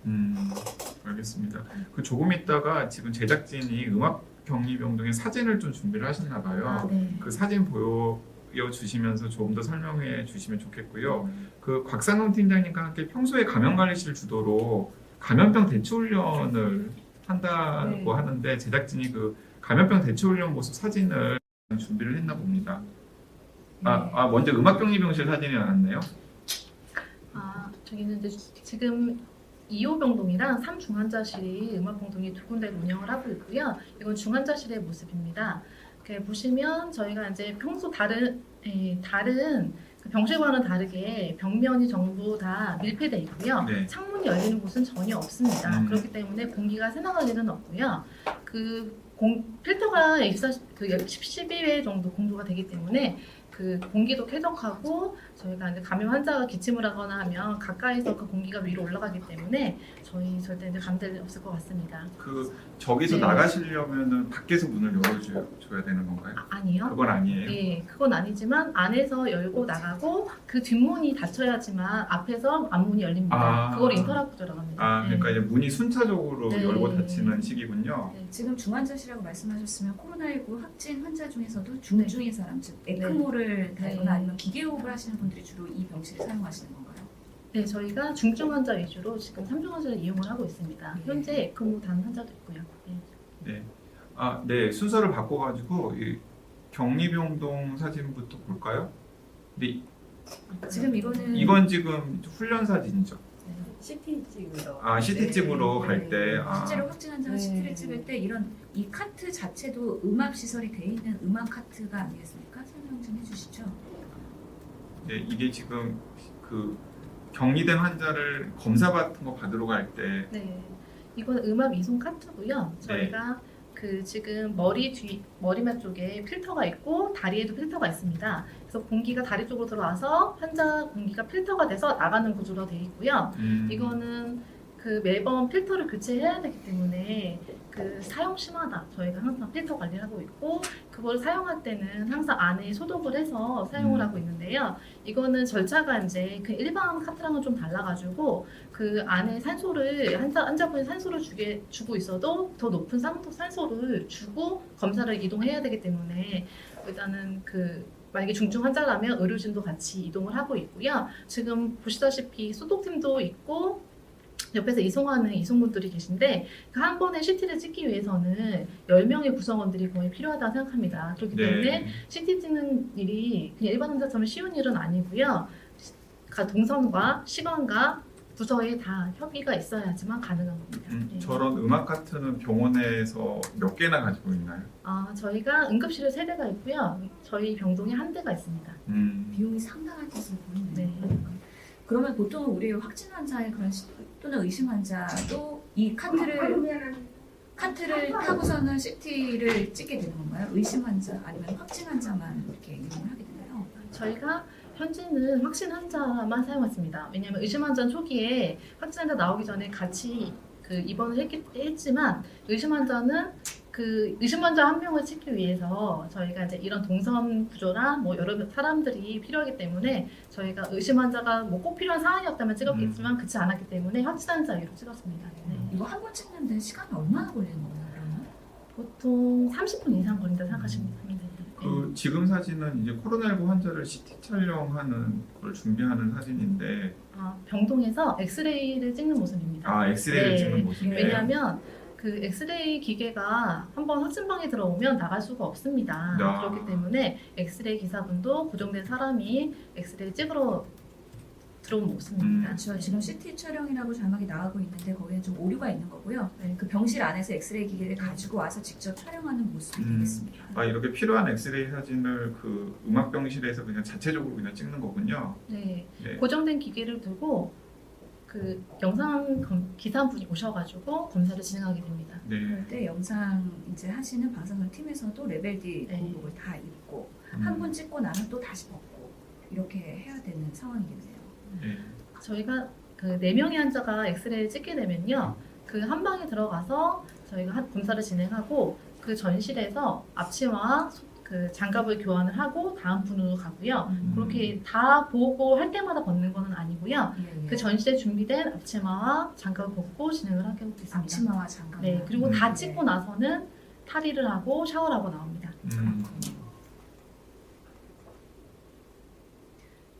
알겠습니다. 그 조금 있다가 지금 제작진이 음압격리병동의 사진을 좀 준비를 하셨나 봐요. 네. 그 사진 보여주시면서 조금 더 설명해 주시면 좋겠고요. 그 곽상훈 팀장님과 함께 평소에 감염관리실 주도로 감염병 대처 훈련을 한다고 네. 하는데 제작진이 그 감염병 대처 훈련 모습 사진을 준비를 했나 봅니다. 먼저 음악격리병실 사진이 나왔네요. 저기는 이제 지금 2호 병동이랑 3 중환자실이 음압 병동이 두 군데를 운영을 하고 있고요. 이건 중환자실의 모습입니다. 이렇게 보시면 저희가 이제 평소 다른 그 병실과는 다르게 벽면이 전부 다 밀폐돼 있고요. 네. 창문이 열리는 곳은 전혀 없습니다. 그렇기 때문에 공기가 새나갈 일은 없고요. 필터가 12회 정도 공조가 되기 때문에 그 공기도 쾌적하고 저희가 이제 감염 환자가 기침을 하거나 하면 가까이서 그 공기가 위로 올라가기 때문에 저희 절대 이제 감될 일 없을 것 같습니다. 저기서 네. 나가시려면은 밖에서 문을 열어줘야 되는 건가요? 아니요. 그건 아니에요. 네, 그건 아니지만 안에서 열고 나가고 그 뒷문이 닫혀야지만 앞에서 앞문이 열립니다. 그걸 인터락 구조라고 합니다. 그러니까 이제 문이 순차적으로 네. 열고 닫히는 식이군요. 네. 지금 중환자실이라고 말씀하셨으면 코로나19 확진 환자 중에서도 중증의 사람, 즉 에크모를 달거나 네. 아니면 기계호흡을 하시는 분들이 주로 이 병실을 사용하시는 건가요? 네, 저희가 중증 환자 위주로 지금 3중 환자를 이용을 하고 있습니다. 네. 현재 에크모 단 환자도 있고요. 네. 네. 순서를 바꿔가지고 이 격리병동 사진부터 볼까요? 근데 지금 이건 지금 훈련 사진이죠. CT 찍으러. CT집으로 네. 갈 때. 실제로 확진 환자가 네. CT를 찍을 때 이 카트 자체도 음압 시설이 돼 있는 음압 카트가 아니겠습니까? 설명 좀 해주시죠. 네, 이게 지금 그 격리된 환자를 검사 같은 거 받으러 갈 때 네, 이건 음압 이송 카트고요. 저희가 그 지금 머리맡 쪽에 필터가 있고 다리에도 필터가 있습니다. 그래서 공기가 다리 쪽으로 들어와서 환자 공기가 필터가 돼서 나가는 구조로 되어 있고요. 이거는 그 매번 필터를 교체해야 되기 때문에 그 사용 시마다 저희가 항상 필터 관리를 하고 있고 그걸 사용할 때는 항상 안에 소독을 해서 사용을 하고 있는데요. 이거는 절차가 이제 그 일반 카트랑은 좀 달라가지고 그 안에 산소를 환자분이 산소를 주고 있어도 더 높은 산소를 주고 검사를 이동해야 되기 때문에 일단은 만약에 중증 환자라면 의료진도 같이 이동을 하고 있고요. 지금 보시다시피 소독팀도 있고 옆에서 이송하는 이송분들이 계신데 그 한 번에 CT를 찍기 위해서는 10명의 구성원들이 거의 필요하다고 생각합니다. 그렇기 때문에 CT 찍는 일이 그냥 일반 환자처럼 쉬운 일은 아니고요. 동선과 시간과 부서에 다 협의가 있어야지만 가능한 겁니다. 네. 저런 음악 카트는 병원에서 몇 개나 가지고 있나요? 저희가 응급실에 3대가 있고요. 저희 병동에 1대가 있습니다. 비용이 상당할 것으로 보이네요. 네. 그러면 보통 우리 확진 환자의 또는 의심 환자도 이 카트를 타고서는 CT를 찍게 되는 건가요? 의심 환자 아니면 확진 환자만 이렇게 이용을 하게 되나요? 저희가 현재는 확진 환자만 사용했습니다. 왜냐하면 의심 환자는 초기에 확진 환자 나오기 전에 같이 입원을 했지만 의심 환자는 의심 환자 한 명을 찍기 위해서 저희가 이제 이런 동선 구조랑 여러 사람들이 필요하기 때문에 저희가 의심 환자가 꼭 필요한 상황이었다면 찍었겠지만 그렇지 않았기 때문에 확진 환자 위로 찍었습니다. 네. 이거 한 번 찍는데 시간이 얼마나 걸리는 거예요? 그러면? 보통 30분 이상 걸린다 생각하시면 됩니다. 지금 사진은 이제 코로나19 환자를 CT 촬영하는 걸 준비하는 사진인데 병동에서 엑스레이를 찍는 모습입니다. 엑스레이를 네. 찍는 모습이에요. 왜냐하면 엑스레이 기계가 한번 확진방에 들어오면 나갈 수가 없습니다. 그렇기 때문에 엑스레이 기사분도 고정된 사람이 엑스레이 찍으러 들어온 모습입니다. 그렇죠. 지금 CT 촬영이라고 자막이 나가고 있는데 거기에 좀 오류가 있는 거고요. 그 병실 안에서 엑스레이 기계를 가지고 와서 직접 촬영하는 모습이 되겠습니다. 이렇게 필요한 엑스레이 사진을 음악병실에서 그냥 자체적으로 그냥 찍는 거군요. 네. 네. 고정된 기계를 두고 영상 기사분이 오셔가지고 검사를 진행하게 됩니다. 네. 그럴 때 영상 이제 하시는 방송국 팀에서도 레벨 D 네. 고복을 다 입고 한 번 찍고 나면 또 다시 벗고 이렇게 해야 되는 상황이겠네요. 네. 저희가 4명의 환자가 엑스레이를 찍게 되면요. 한 방에 들어가서 저희가 검사를 진행하고 그 전실에서 앞치마와 장갑을 교환을 하고 다음 분으로 가고요. 그렇게 다 보고 할 때마다 벗는 거는 아니고요. 그 전실에 준비된 앞치마와 장갑을 벗고 진행을 하고 있습니다. 앞치마와 장갑. 네, 그리고 다 찍고 나서는 탈의를 하고 샤워를 하고 나옵니다.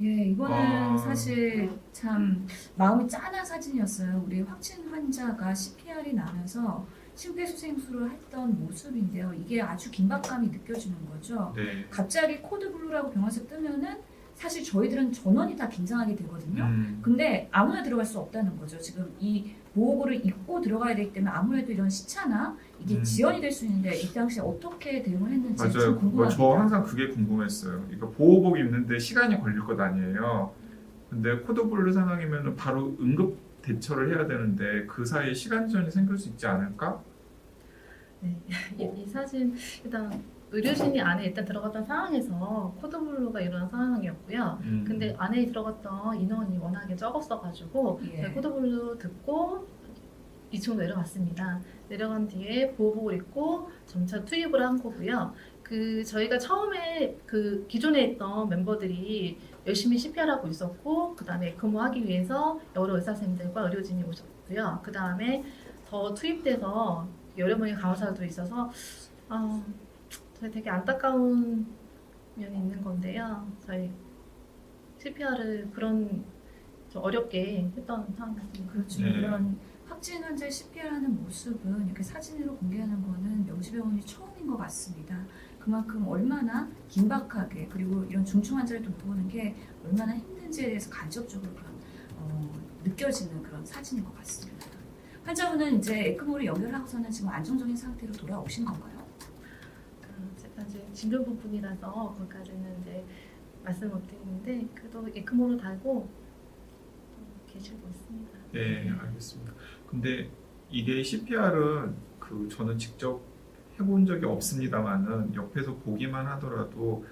예, 이거는 사실 참 마음이 짠한 사진이었어요. 우리 확진 환자가 CPR이 나면서 심폐소생술을 했던 모습인데요. 이게 아주 긴박감이 느껴지는 거죠. 네. 갑자기 코드 블루라고 병원에서 뜨면은 사실 저희들은 전원이 다 긴장하게 되거든요. 음. 근데 아무나 들어갈 수 없다는 거죠. 지금 이 보호구를 입고 들어가야 되기 때문에 아무래도 이런 시차나 이게 지연이 될 수 있는데 이 당시에 어떻게 대응을 했는지 좀 맞아요. 궁금합니다. 저 항상 그게 궁금했어요. 이거 보호복 입는데 시간이 걸릴 것 아니에요. 근데 코드블루 상황이면 바로 응급 대처를 해야 되는데 그 사이에 시간 지연이 생길 수 있지 않을까? 네. 이 사진 일단 의료진이 안에 일단 들어갔던 상황에서 코드블루가 일어난 상황이었고요. 근데 안에 들어갔던 인원이 워낙에 적었어가지고 예. 코드블루 듣고 2층으로 내려갔습니다. 내려간 뒤에 보호복을 입고 점차 투입을 한 거고요. 저희가 처음에 기존에 있던 멤버들이 열심히 CPR하고 있었고, 그 다음에 근무하기 위해서 여러 의사선생님들과 의료진이 오셨고요. 그 다음에 더 투입돼서 여러 명의 간호사도 있어서 저희 되게 안타까운 면이 있는 건데요. 저희 CPR을 그런 좀 어렵게 했던 상황이었습니다. 그렇죠. 네. 이런 확진 환자의 CPR하는 모습은 이렇게 사진으로 공개하는 거는 명시병원이 처음인 것 같습니다. 그만큼 얼마나 긴박하게 그리고 이런 중증 환자를 돌보는 게 얼마나 힘든지에 대해서 간접적으로 느껴지는 그런 사진인 것 같습니다. 환자분은 이제 에크모를 연결하고서는 지금 안정적인 상태로 돌아오신 건가요? 제가 이제 진료 부분이라서 거기까지는 이제 말씀을 못 드리는데 그래도 에크모를 달고 계시고 있습니다. 네, 알겠습니다. 근데 이게 CPR은 저는 직접 해본 적이 없습니다만은 옆에서 보기만 하더라도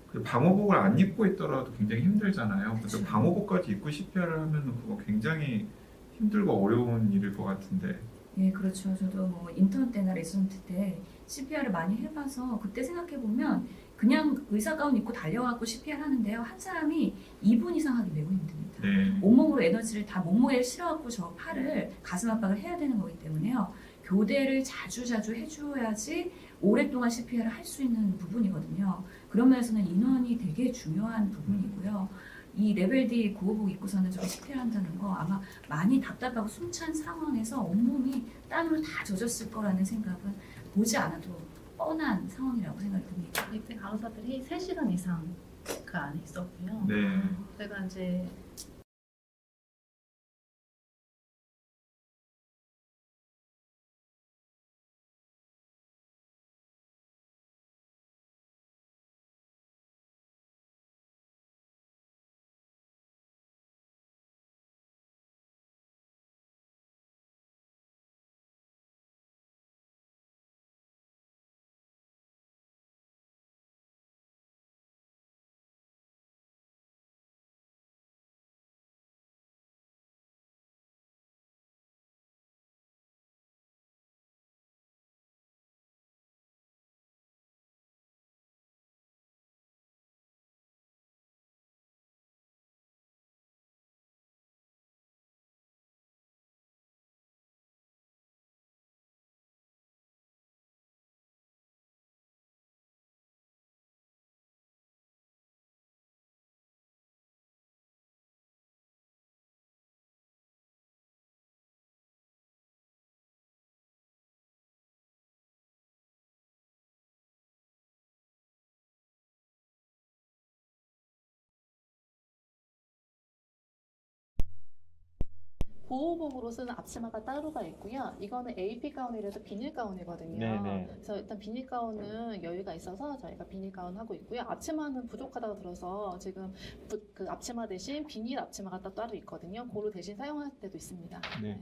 그 방호복을 안 입고 있더라도 굉장히 힘들잖아요. 그래서 그쵸. 방호복까지 입고 CPR을 하면은 그거 굉장히 힘들고 어려운 일일 것 같은데. 예, 그렇죠. 저도 뭐 인턴 때나 레지던트 때 CPR을 많이 해봐서 그때 생각해 보면 그냥 의사 가운 입고 달려가고 CPR 하는데요. 한 사람이 2분 이상 하기 매우 힘듭니다. 네. 온몸으로 에너지를 다 몸무게를 실어갖고 저 팔을 가슴 압박을 해야 되는 거기 때문에요. 교대를 자주자주 해줘야지 오랫동안 CPR을 할 수 있는 부분이거든요. 그런 면에서는 인원이 되게 중요한 부분이고요. 이 레벨 D 구호복 입고서는 저렇게 CPR 한다는 거 아마 많이 답답하고 숨찬 상황에서 온몸이 땀으로 다 젖었을 거라는 생각은 보지 않아도 뻔한 상황이라고 생각이 듭니다. 이때 간호사들이 3시간 이상 그 안에 있었고요. 네. 제가 이제 보호복으로 쓰는 앞치마가 따로가 있고요. 이거는 AP 가운이라서 비닐 가운이거든요. 네네. 그래서 일단 비닐 가운은 여유가 있어서 저희가 비닐 가운 하고 있고요. 앞치마는 부족하다고 들어서 지금 그 앞치마 대신 비닐 앞치마가 따로 있거든요. 그로 대신 사용할 때도 있습니다. 네.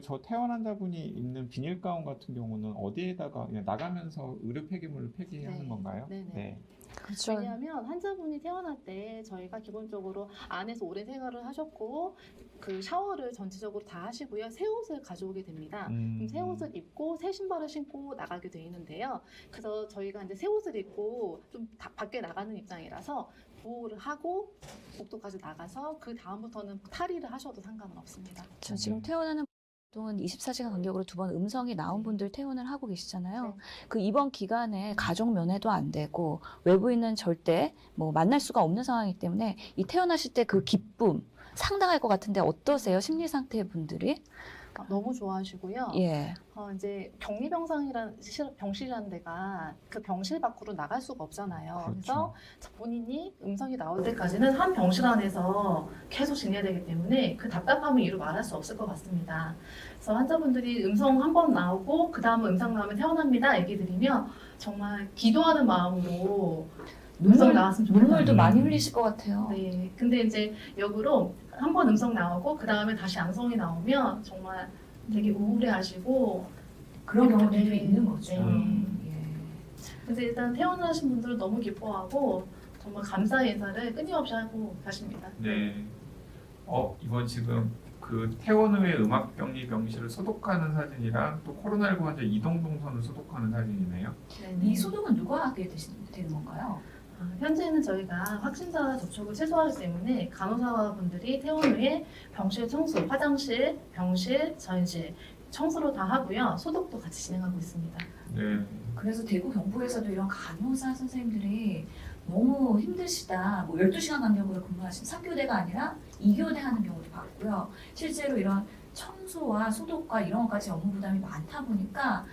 저 퇴원 환자분이 입는 비닐 가운 같은 경우는 어디에다가 그냥 나가면서 의료 폐기물을 폐기하는 네. 건가요? 네네. 네. 그렇죠. 왜냐하면 환자분이 퇴원할 때 저희가 기본적으로 안에서 오랜 생활을 하셨고 그 샤워를 전체적으로 다 하시고요. 새 옷을 가져오게 됩니다. 그럼 새 옷을 입고 새 신발을 신고 나가게 돼 있는데요. 그래서 저희가 이제 새 옷을 입고 좀 밖에 나가는 입장이라서 보호를 하고 복도까지 나가서 그 다음부터는 탈의를 하셔도 상관은 없습니다. 저 지금 퇴원하는 보통은 24시간 간격으로 2번 음성이 나온 분들 퇴원을 하고 계시잖아요. 네. 그 입원 기간에 가족 면회도 안 되고 외부인은 절대 뭐 만날 수가 없는 상황이기 때문에 이 퇴원하실 때 그 기쁨 상당할 것 같은데 어떠세요? 심리 상태 분들이? 너무 좋아하시고요. 예. 이제 격리병상이란 병실이라는 데가 그 병실 밖으로 나갈 수가 없잖아요. 그렇죠. 그래서 본인이 음성이 나올 때까지는 한 병실 안에서 계속 지내야 되기 때문에 그 답답함을 이루 말할 수 없을 것 같습니다. 그래서 환자분들이 음성 한 번 나오고 그 다음 음성 나오면 퇴원합니다 얘기 드리면 정말 기도하는 마음으로 음성 나왔으면 좋겠다. 눈물도 많이 흘리실 것 같아요. 네. 근데 이제 역으로 한 번 음성 나오고 그 다음에 다시 양성이 나오면 정말 되게 우울해하시고 그런 경우도 네. 있는 거죠. 네. 예. 근데 일단 퇴원하신 분들은 너무 기뻐하고 정말 감사의 인사를 끊임없이 하고 가십니다. 네. 이번 지금 그 퇴원 후에 음압격리 병실을 소독하는 사진이랑 또 코로나19 환자 이동 동선을 소독하는 사진이네요. 이 소독은 누가 하게 되는 건가요? 현재는 저희가 확진자 접촉을 최소화하기 때문에 간호사분들이 퇴원 후에 병실 청소, 화장실, 병실, 전실 청소를 다 하고요. 소독도 같이 진행하고 있습니다. 네. 그래서 대구 경북에서도 이런 간호사 선생님들이 너무 힘드시다. 뭐 12시간 간격으로 근무하신 3교대가 아니라 2교대 하는 경우도 봤고요. 실제로 이런 청소와 소독과 이런 것까지 업무 부담이 많다 보니까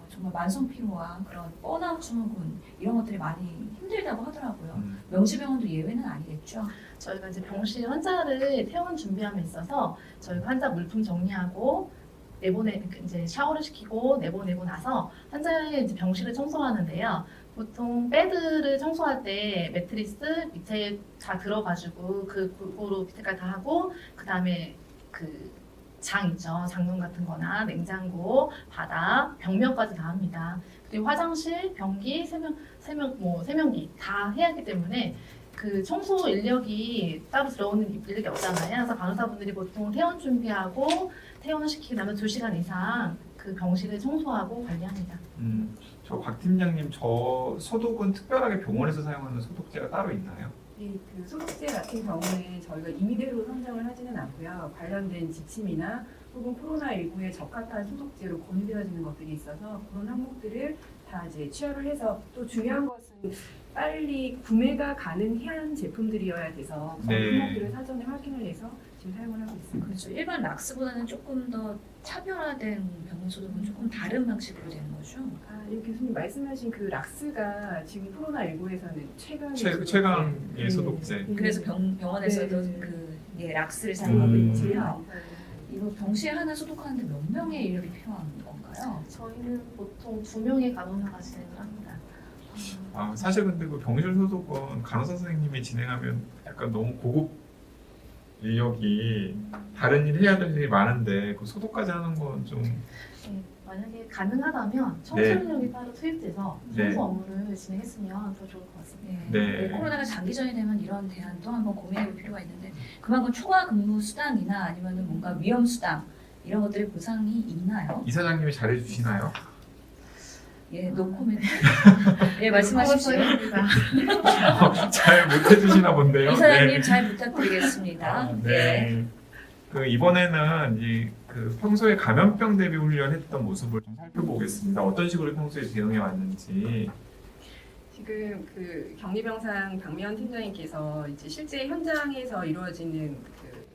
정말 만성 피로와 그런 번아웃 증후군 이런 것들이 많이 힘들다고 하더라고요. 명지병원도 예외는 아니겠죠? 저희가 이제 병실 환자를 퇴원 준비함에 있어서 저희가 환자 물품 정리하고 이제 샤워를 시키고 내보내고 나서 환자의 이제 병실을 청소하는데요. 보통 베드를 청소할 때 매트리스 밑에 다 들어가지고 그 골고루 밑에까지 다 하고 그 다음에 그 장 있죠. 장롱 같은 거나 냉장고, 바닥, 벽면까지 다 합니다. 그리고 화장실, 변기, 세면기 다 해야 하기 때문에 그 청소 인력이 따로 들어오는 인력이 없잖아요. 그래서 간호사분들이 보통 퇴원 준비하고 퇴원을 시키고 나면 2시간 이상 그 병실을 청소하고 관리합니다. 저 박 팀장님, 저 소독은 특별하게 병원에서 사용하는 소독제가 따로 있나요? 그 소독제 같은 경우는 저희가 임의대로 선정을 하지는 않고요. 관련된 지침이나 혹은 코로나19에 적합한 소독제로 권유되어지는 것들이 있어서 그런 항목들을 다 이제 취하를 해서 또 중요한 것은 빨리 구매가 가능한 제품들이어야 돼서 그런 네. 항목들을 사전에 확인을 해서 지금 사용을 하고 있습니다. 그렇죠. 일반 락스보다는 조금 더 차별화된 병원 소독은 조금 다른 방식으로 되는 거죠. 이 교수님 말씀하신 그 락스가 지금 코로나19에서는 최강의 소독제. 그래서 병원에서도 네. 락스를 사용하고 있고요. 네. 이거 병실 하나 소독하는데 몇 명의 인력이 필요한 건가요? 저희는 보통 2명의 간호사가 진행을 합니다. 사실 근데 그 병실 소독은 간호사 선생님이 진행하면 약간 너무 고급 인력이 다른 일 해야 될 일이 많은데 그 소독까지 하는 건 좀 네, 만약에 가능하다면 청소 네. 인력이 따로 투입돼서 청소 네. 업무를 진행했으면 더 좋을 것 같습니다. 네. 코로나가 장기전이 되면 이런 대안도 한번 고민해 볼 필요가 있는데 그만큼 초과 근무 수당이나 아니면 뭔가 위험 수당 이런 것들의 보상이 있나요? 이사장님이 잘해주시나요? 예, 노코멘트. 예, 말씀하십시오. 잘 못해주시나 본데요. 이사장님 잘 부탁드리겠습니다. 예. 네. 그 이번에는 그 평소에 감염병 대비 훈련했던 모습을 좀 살펴보겠습니다. 어떤 식으로 평소에 대응해 왔는지. 지금 그 격리병상 박미연 팀장님께서 이제 실제 현장에서 이루어지는 그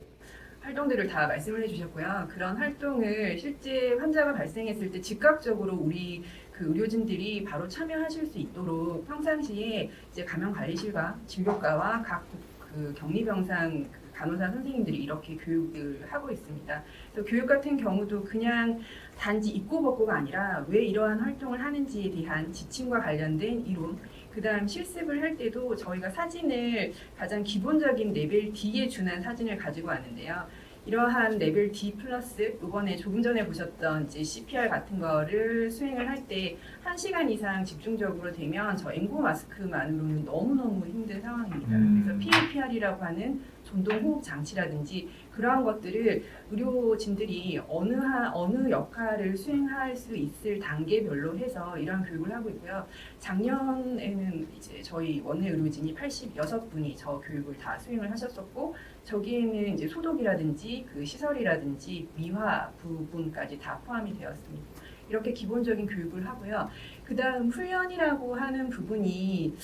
활동들을 다 말씀을 해주셨고요. 그런 활동을 실제 환자가 발생했을 때 즉각적으로 우리 그 의료진들이 바로 참여하실 수 있도록 평상시에 이제 감염관리실과 진료과와 각 그 격리병상 간호사 선생님들이 이렇게 교육을 하고 있습니다. 그래서 교육 같은 경우도 그냥 단지 입고 벗고가 아니라 왜 이러한 활동을 하는지에 대한 지침과 관련된 이론, 그 다음 실습을 할 때도 저희가 사진을 가장 기본적인 레벨 D에 준한 사진을 가지고 왔는데요. 이러한 레벨 D 플러스 이번에 조금 전에 보셨던 이제 CPR 같은 거를 수행을 할 때 1시간 이상 집중적으로 되면 저 앵고 마스크만으로는 너무너무 힘든 상황입니다. 그래서 PAPR이라고 하는 전동호흡 장치라든지 그러한 것들을 의료진들이 어느 역할을 수행할 수 있을 단계별로 해서 이러한 교육을 하고 있고요. 작년에는 이제 저희 원내 의료진이 86분이 저 교육을 다 수행을 하셨었고 저기에는 이제 소독이라든지 그 시설이라든지 미화 부분까지 다 포함이 되었습니다. 이렇게 기본적인 교육을 하고요. 그 다음 훈련이라고 하는 부분이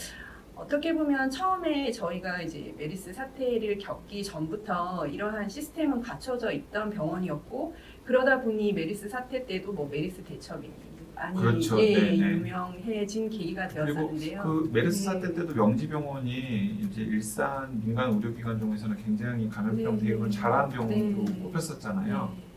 어떻게 보면 처음에 저희가 이제 메르스 사태를 겪기 전부터 이러한 시스템은 갖춰져 있던 병원이었고 그러다 보니 메르스 사태 때도 뭐 메르스 대처비 많이 그렇죠. 예, 네네. 유명해진 계기가 그리고 되었었는데요. 그 메르스 네. 사태 때도 명지병원이 이제 일산 민간 의료기관 중에서는 굉장히 감염병 네. 대응을 잘한 병원으로 네. 꼽혔었잖아요. 네.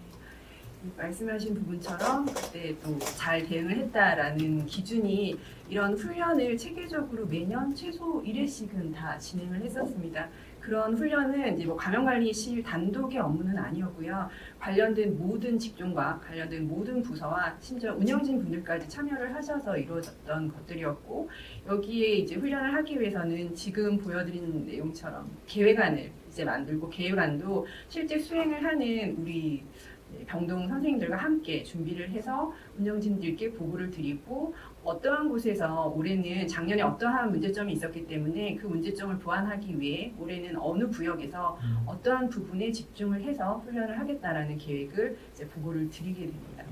말씀하신 부분처럼 그때 또 잘 대응을 했다라는 기준이 이런 훈련을 체계적으로 매년 최소 1회씩은 다 진행을 했었습니다. 그런 훈련은 이제 뭐 감염관리실 단독의 업무는 아니었고요. 관련된 모든 직종과 관련된 모든 부서와 심지어 운영진 분들까지 참여를 하셔서 이루어졌던 것들이었고 여기에 이제 훈련을 하기 위해서는 지금 보여드린 내용처럼 계획안을 이제 만들고 계획안도 실제 수행을 하는 우리 병동 선생님들과 함께 준비를 해서 운영진들께 보고를 드리고 어떠한 곳에서 올해는 작년에 어떠한 문제점이 있었기 때문에 그 문제점을 보완하기 위해 올해는 어느 구역에서 어떠한 부분에 집중을 해서 훈련을 하겠다라는 계획을 이제 보고를 드리게 됩니다.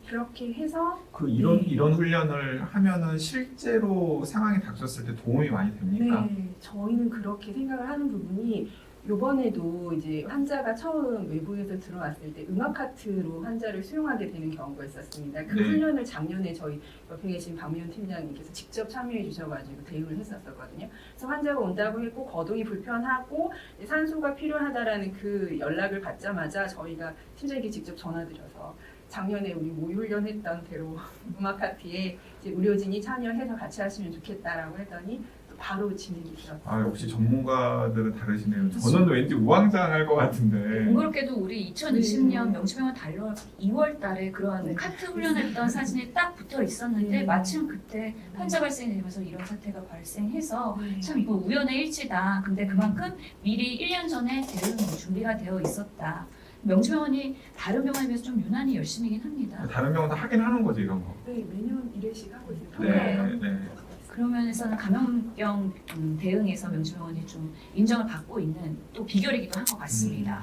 그렇게 해서 그 이런 네. 이런 훈련을 하면은 실제로 상황이 닥쳤을 때 도움이 많이 됩니까? 네, 저희는 그렇게 생각을 하는 부분이 이번에도 이제 환자가 처음 외부에서 들어왔을 때 음악카트로 환자를 수용하게 되는 경우가 있었습니다. 그 네. 훈련을 작년에 저희 옆에 계신 박미연 팀장님께서 직접 참여해 주셔가지고 대응을 했었거든요. 그래서 환자가 온다고 했고 거동이 불편하고 산소가 필요하다라는 그 연락을 받자마자 저희가 팀장님께 직접 전화드려서 작년에 우리 모의훈련했던 대로 음악카트에 이제 의료진이 참여해서 같이 하시면 좋겠다라고 했더니 바로 진행이 되었어요. 아 역시 전문가들은 다르시네요. 저는 왠지 우왕좌왕할 것 같은데. 공교롭게도 우리 2020년 명지병원 달러 2월 달에 그런 카트 훈련했던 사진이 딱 붙어 있었는데 마침 그때 환자 발생이 되면서 이런 사태가 발생해서 참 이거 우연의 일치다. 근데 그만큼 미리 1년 전에 대응 준비가 되어 있었다. 명지병원이 다른 병원에 비해서 좀 유난히 열심히긴 합니다. 다른 병원도 하긴 하는 거죠 이런 거. 네, 매년 1회씩 하고 있어요. 네, 네. 그런 면에서는 감염병 대응에서 명지병원이 좀 인정을 받고 있는 또 비결이기도 한 것 같습니다.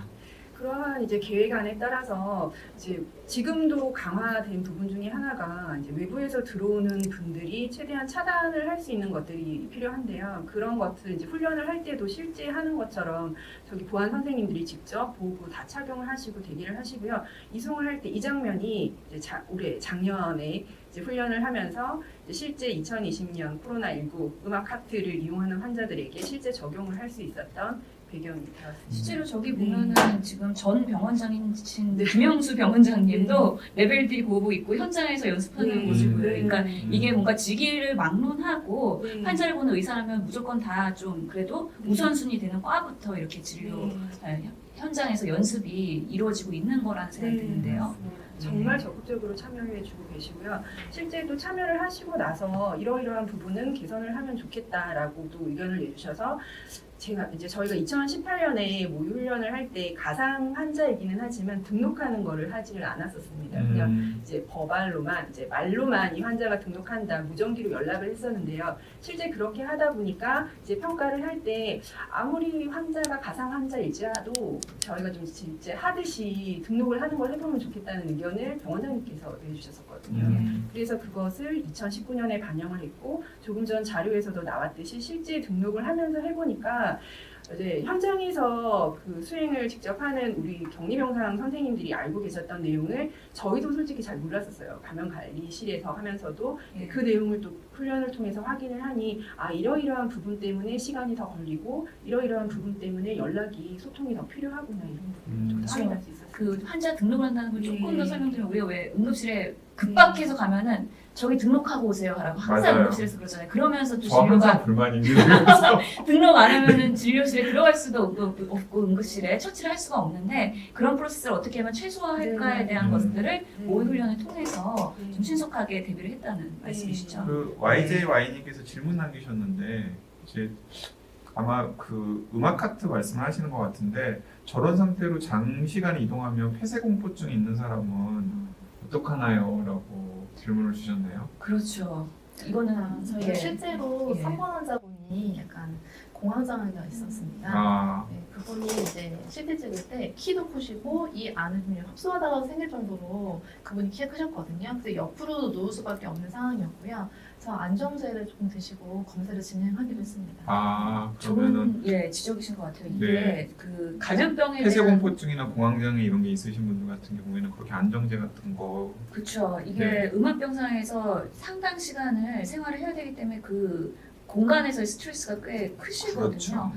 그러한 이제 계획안에 따라서 이제 지금도 강화된 부분 중에 하나가 이제 외부에서 들어오는 분들이 최대한 차단을 할 수 있는 것들이 필요한데요. 그런 것들 이제 훈련을 할 때도 실제 하는 것처럼 저기 보안 선생님들이 직접 보고 다 착용을 하시고 대기를 하시고요. 이송을 할 때 이 장면이 이제 올해 작년에 이제 훈련을 하면서 이제 실제 2020년 코로나19 음악 카트를 이용하는 환자들에게 실제 적용을 할 수 있었던 배경이 되었습니다. 실제로 저기 보면은 지금 전 병원장이신 네. 김영수 병원장님도 레벨 D 고복 입고 현장에서 연습하는 모습을 그러니까 이게 뭔가 직위를 막론하고 네. 환자를 보는 의사라면 무조건 다 좀 그래도 우선순위 되는 과부터 이렇게 진료 네. 현장에서 연습이 이루어지고 있는 거라는 생각이 드는데요. 맞습니다. 정말 적극적으로 참여해주고 계시고요. 실제도 참여를 하시고 나서 이러이러한 부분은 개선을 하면 좋겠다라고 또 의견을 내주셔서 제가 이제 저희가 2018년에 모의훈련을 할 때 가상 환자이기는 하지만 등록하는 거를 하지를 않았었습니다. 그냥 이제 버발로만 이제 말로만 이 환자가 등록한다 무전기로 연락을 했었는데요. 실제 그렇게 하다 보니까 이제 평가를 할 때 아무리 환자가 가상 환자일지라도 저희가 좀 진짜 하듯이 등록을 하는 걸 해보면 좋겠다는 의견을 병원장님께서 내주셨었거든요. 그래서 그것을 2019년에 반영을 했고 조금 전 자료에서도 나왔듯이 실제 등록을 하면서 해보니까 이제 현장에서 그 수행을 직접 하는 우리 격리병상 선생님들이 알고 계셨던 내용을 저희도 솔직히 잘 몰랐었어요. 감염관리실에서 하면서도 그 내용을 또 훈련을 통해서 확인을 하니 아 이러이러한 부분 때문에 시간이 더 걸리고 이러이러한 부분 때문에 연락이 소통이 더 필요하구나 이런 부분을 좀 확인할 수 있었어요. 그 환자 등록을 한다는 걸 조금 더 네. 설명드리면 우리가 왜 응급실에 급박해서 가면은 저기 등록하고 오세요라고 항상 맞아요. 응급실에서 그러잖아요. 그러면서 또 저 항상 진료가 불만입니다. 그래서 등록 안 하면은 진료실에 들어갈 수도 없고 응급실에 처치를 할 수가 없는데 그런 프로세스를 어떻게 하면 최소화할까에 대한 것들을 모의 훈련을 통해서 좀 신속하게 대비를 했다는 말씀이시죠. 그 YJY님께서 질문 남기셨는데 이제 아마 그 음악 카트 말씀을 하시는 것 같은데 저런 상태로 장시간 이동하면 폐쇄공포증 있는 사람은 어떡하나요? 라고 질문을 주셨네요. 그렇죠. 이거는 저희가 예. 실제로 예. 3번 환자분이 분이 약간 공황장애가 있었습니다. 아, 네, 그분이 이제 CT 찍을 때 키도 크시고 이 안을 좀 흡수하다가 생길 정도로 그분이 키가 크셨거든요. 근데 옆으로 누울 수밖에 없는 상황이었고요. 그래서 안정제를 조금 드시고 검사를 진행하기로 했습니다. 아 그러면은 좋은 예 지적이신 것 같아요. 이게 네. 그 감염병에 대한 폐쇄공포증이나 공황장애 이런 게 있으신 분들 같은 경우에는 그렇게 안정제 같은 거 그렇죠. 이게 네. 음압병상에서 상당 시간을 생활을 해야 되기 때문에 그 공간에서의 스트레스가 꽤 크시거든요. 그렇죠.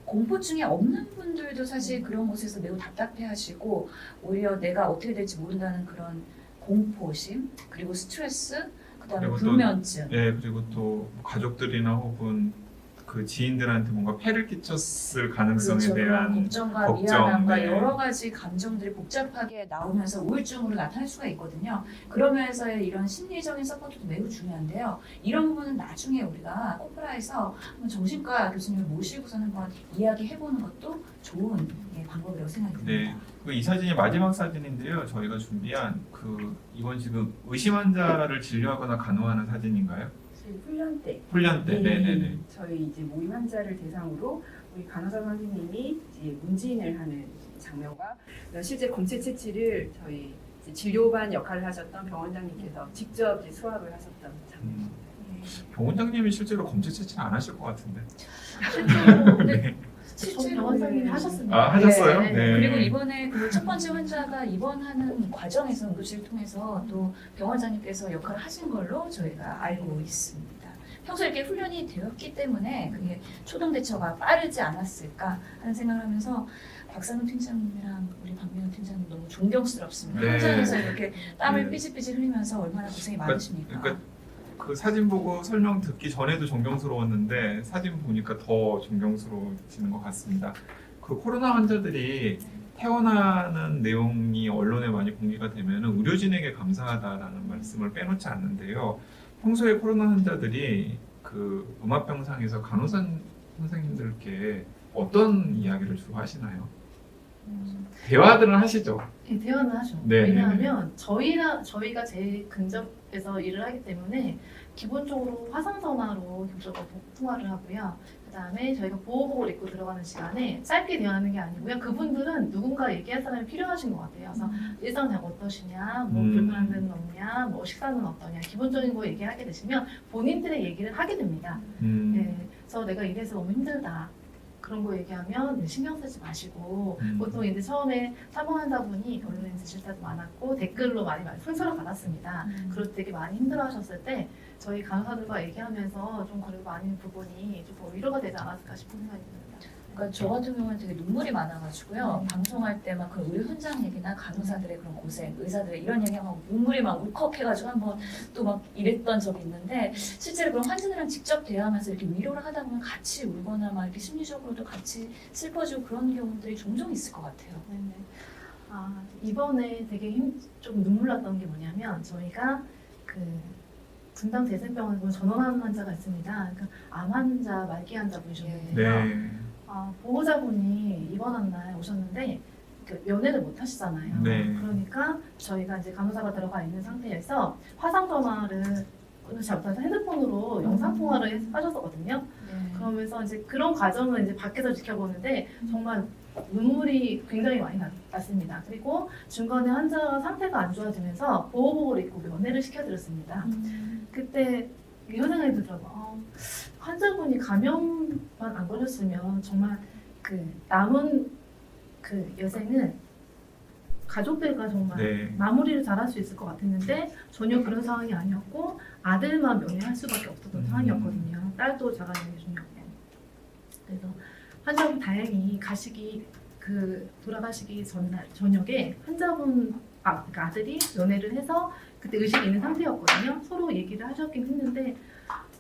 공포증이 없는 분들도 사실 그런 곳에서 매우 답답해하시고 오히려 내가 어떻게 될지 모른다는 그런 공포심 그리고 스트레스 그다음에 그리고 또- 불면증 예, 그리고 또 가족들이나 혹은 그 지인들한테 뭔가 폐를 끼쳤을 가능성에 그렇죠. 그런 대한 걱정과 걱정, 미안함과 네. 여러 가지 감정들이 복잡하게 나오면서 우울증으로 나타날 수가 있거든요. 그러면서의 이런 심리적인 서포트도 매우 중요한데요. 이런 부분은 나중에 우리가 코프라에서 한번 정신과 교수님을 모시고서 한번 이야기해보는 것도 좋은 방법이라고 생각이 듭니다. 네. 이 사진이 마지막 사진인데요. 저희가 준비한 이건 지금 의심 환자를 진료하거나 간호하는 사진인가요? 지금 훈련 때 훈련 때. 네네네. 저희 이제 모임 환자를 대상으로 우리 간호사 선생님이 이제 문진을 하는 장면과 실제 검체 채취를 저희 이제 진료반 역할을 하셨던 병원장님께서 직접 이제 수업을 하셨던 장면. 병원장님이 실제로 검체 채취는 안 하실 것 같은데. 실제로 근데 네. 전 병원장님이 하셨습니다. 아 하셨어요? 네. 네. 그리고 이번에 그 첫 번째 환자가 입원하는 과정에서 응급실을 통해서 또 병원장님께서 역할을 하신 걸로 저희가 알고 있습니다. 평소에 이렇게 훈련이 되었기 때문에 그게 초동 대처가 빠르지 않았을까 하는 생각을 하면서 박상훈 팀장님이랑 우리 박민호 팀장님 너무 존경스럽습니다. 네. 현장에서 이렇게 땀을 네. 삐질삐질 흘리면서 얼마나 고생이 많으십니까? 그러니까 그 사진 보고 설명 듣기 전에도 존경스러웠는데 사진 보니까 더 존경스러워지는 것 같습니다. 그 코로나 환자들이 퇴원하는 내용이 언론에 많이 공개가 되면 의료진에게 감사하다라는 말씀을 빼놓지 않는데요. 평소에 코로나 환자들이 그 음압병상에서 간호사 선생님들께 어떤 이야기를 주로 하시나요? 대화들은 하시죠. 네, 대화는 하죠. 네, 왜냐하면 저희가 제일 근접해서 일을 하기 때문에 기본적으로 화상 전화로 교수가 통화를 하고요. 그다음에 저희가 보호복을 입고 들어가는 시간에 짧게 대화하는 게 아니고요. 그분들은 누군가 얘기할 사람이 필요하신 것 같아요. 그래서 일상 그냥 어떠시냐, 뭐 불편한 데는 없냐, 뭐 식사는 어떠냐, 기본적인 거 얘기하게 되시면 본인들의 얘기를 하게 됩니다. 네, 그래서 내가 이래서 너무 힘들다. 그런 거 얘기하면 신경 쓰지 마시고 보통 이제 처음에 사망환자분이 결론에 드실 때도 많았고 댓글로 많이 풍선을 받았습니다. 그럴 때 되게 많이 힘들어하셨을 때 저희 간호사들과 얘기하면서 좀 그래도 많은 부분이 좀 더 위로가 되지 않았을까 싶은 생각이 듭니다. 그러니까 저 같은 경우는 되게 눈물이 많아가지고요. 방송할 때 막 그 의료 현장 얘기나 간호사들의 그런 고생, 의사들의 이런 얘기하면 눈물이 막 울컥해가지고 한번 또 막 이랬던 적이 있는데 실제로 그런 환자들이랑 직접 대화하면서 이렇게 위로를 하다 보면 같이 울거나 막 이렇게 심리적으로도 같이 슬퍼지고 그런 경우들이 종종 있을 것 같아요. 네네. 이번에 되게 좀 눈물 났던 게 뭐냐면 저희가 그 분당 대생병원에 전원하는 환자가 있습니다. 그러니까 암 환자, 말기 환자분이셨는데요. 네. 보호자분이 입원한 날 오셨는데 면회를 못 하시잖아요. 네. 그러니까 저희가 이제 간호사가 들어가 있는 상태에서 화상 전화를 잘못해서 핸드폰으로 영상 통화를 하셨었거든요. 그러면서 이제 그런 과정을 이제 밖에서 지켜보는데 정말 눈물이 굉장히 많이 났습니다. 그리고 중간에 환자가 상태가 안 좋아지면서 보호복을 입고 면회를 시켜드렸습니다. 그때 이런 생각이 들더라고요. 환자분이 감염만 안 걸렸으면 정말 그 남은 그 여생은 가족들과 정말 네. 마무리를 잘할 수 있을 것 같았는데 전혀 그런 상황이 아니었고 아들만 면회할 수밖에 없었던 상황이었거든요. 딸도 자가격리 중이었고. 그래서 환자분 다행히 돌아가시기 전날 저녁에 환자분 그러니까 아들이 면회를 해서 그때 의식이 있는 상태였거든요. 서로 얘기를 하셨긴 했는데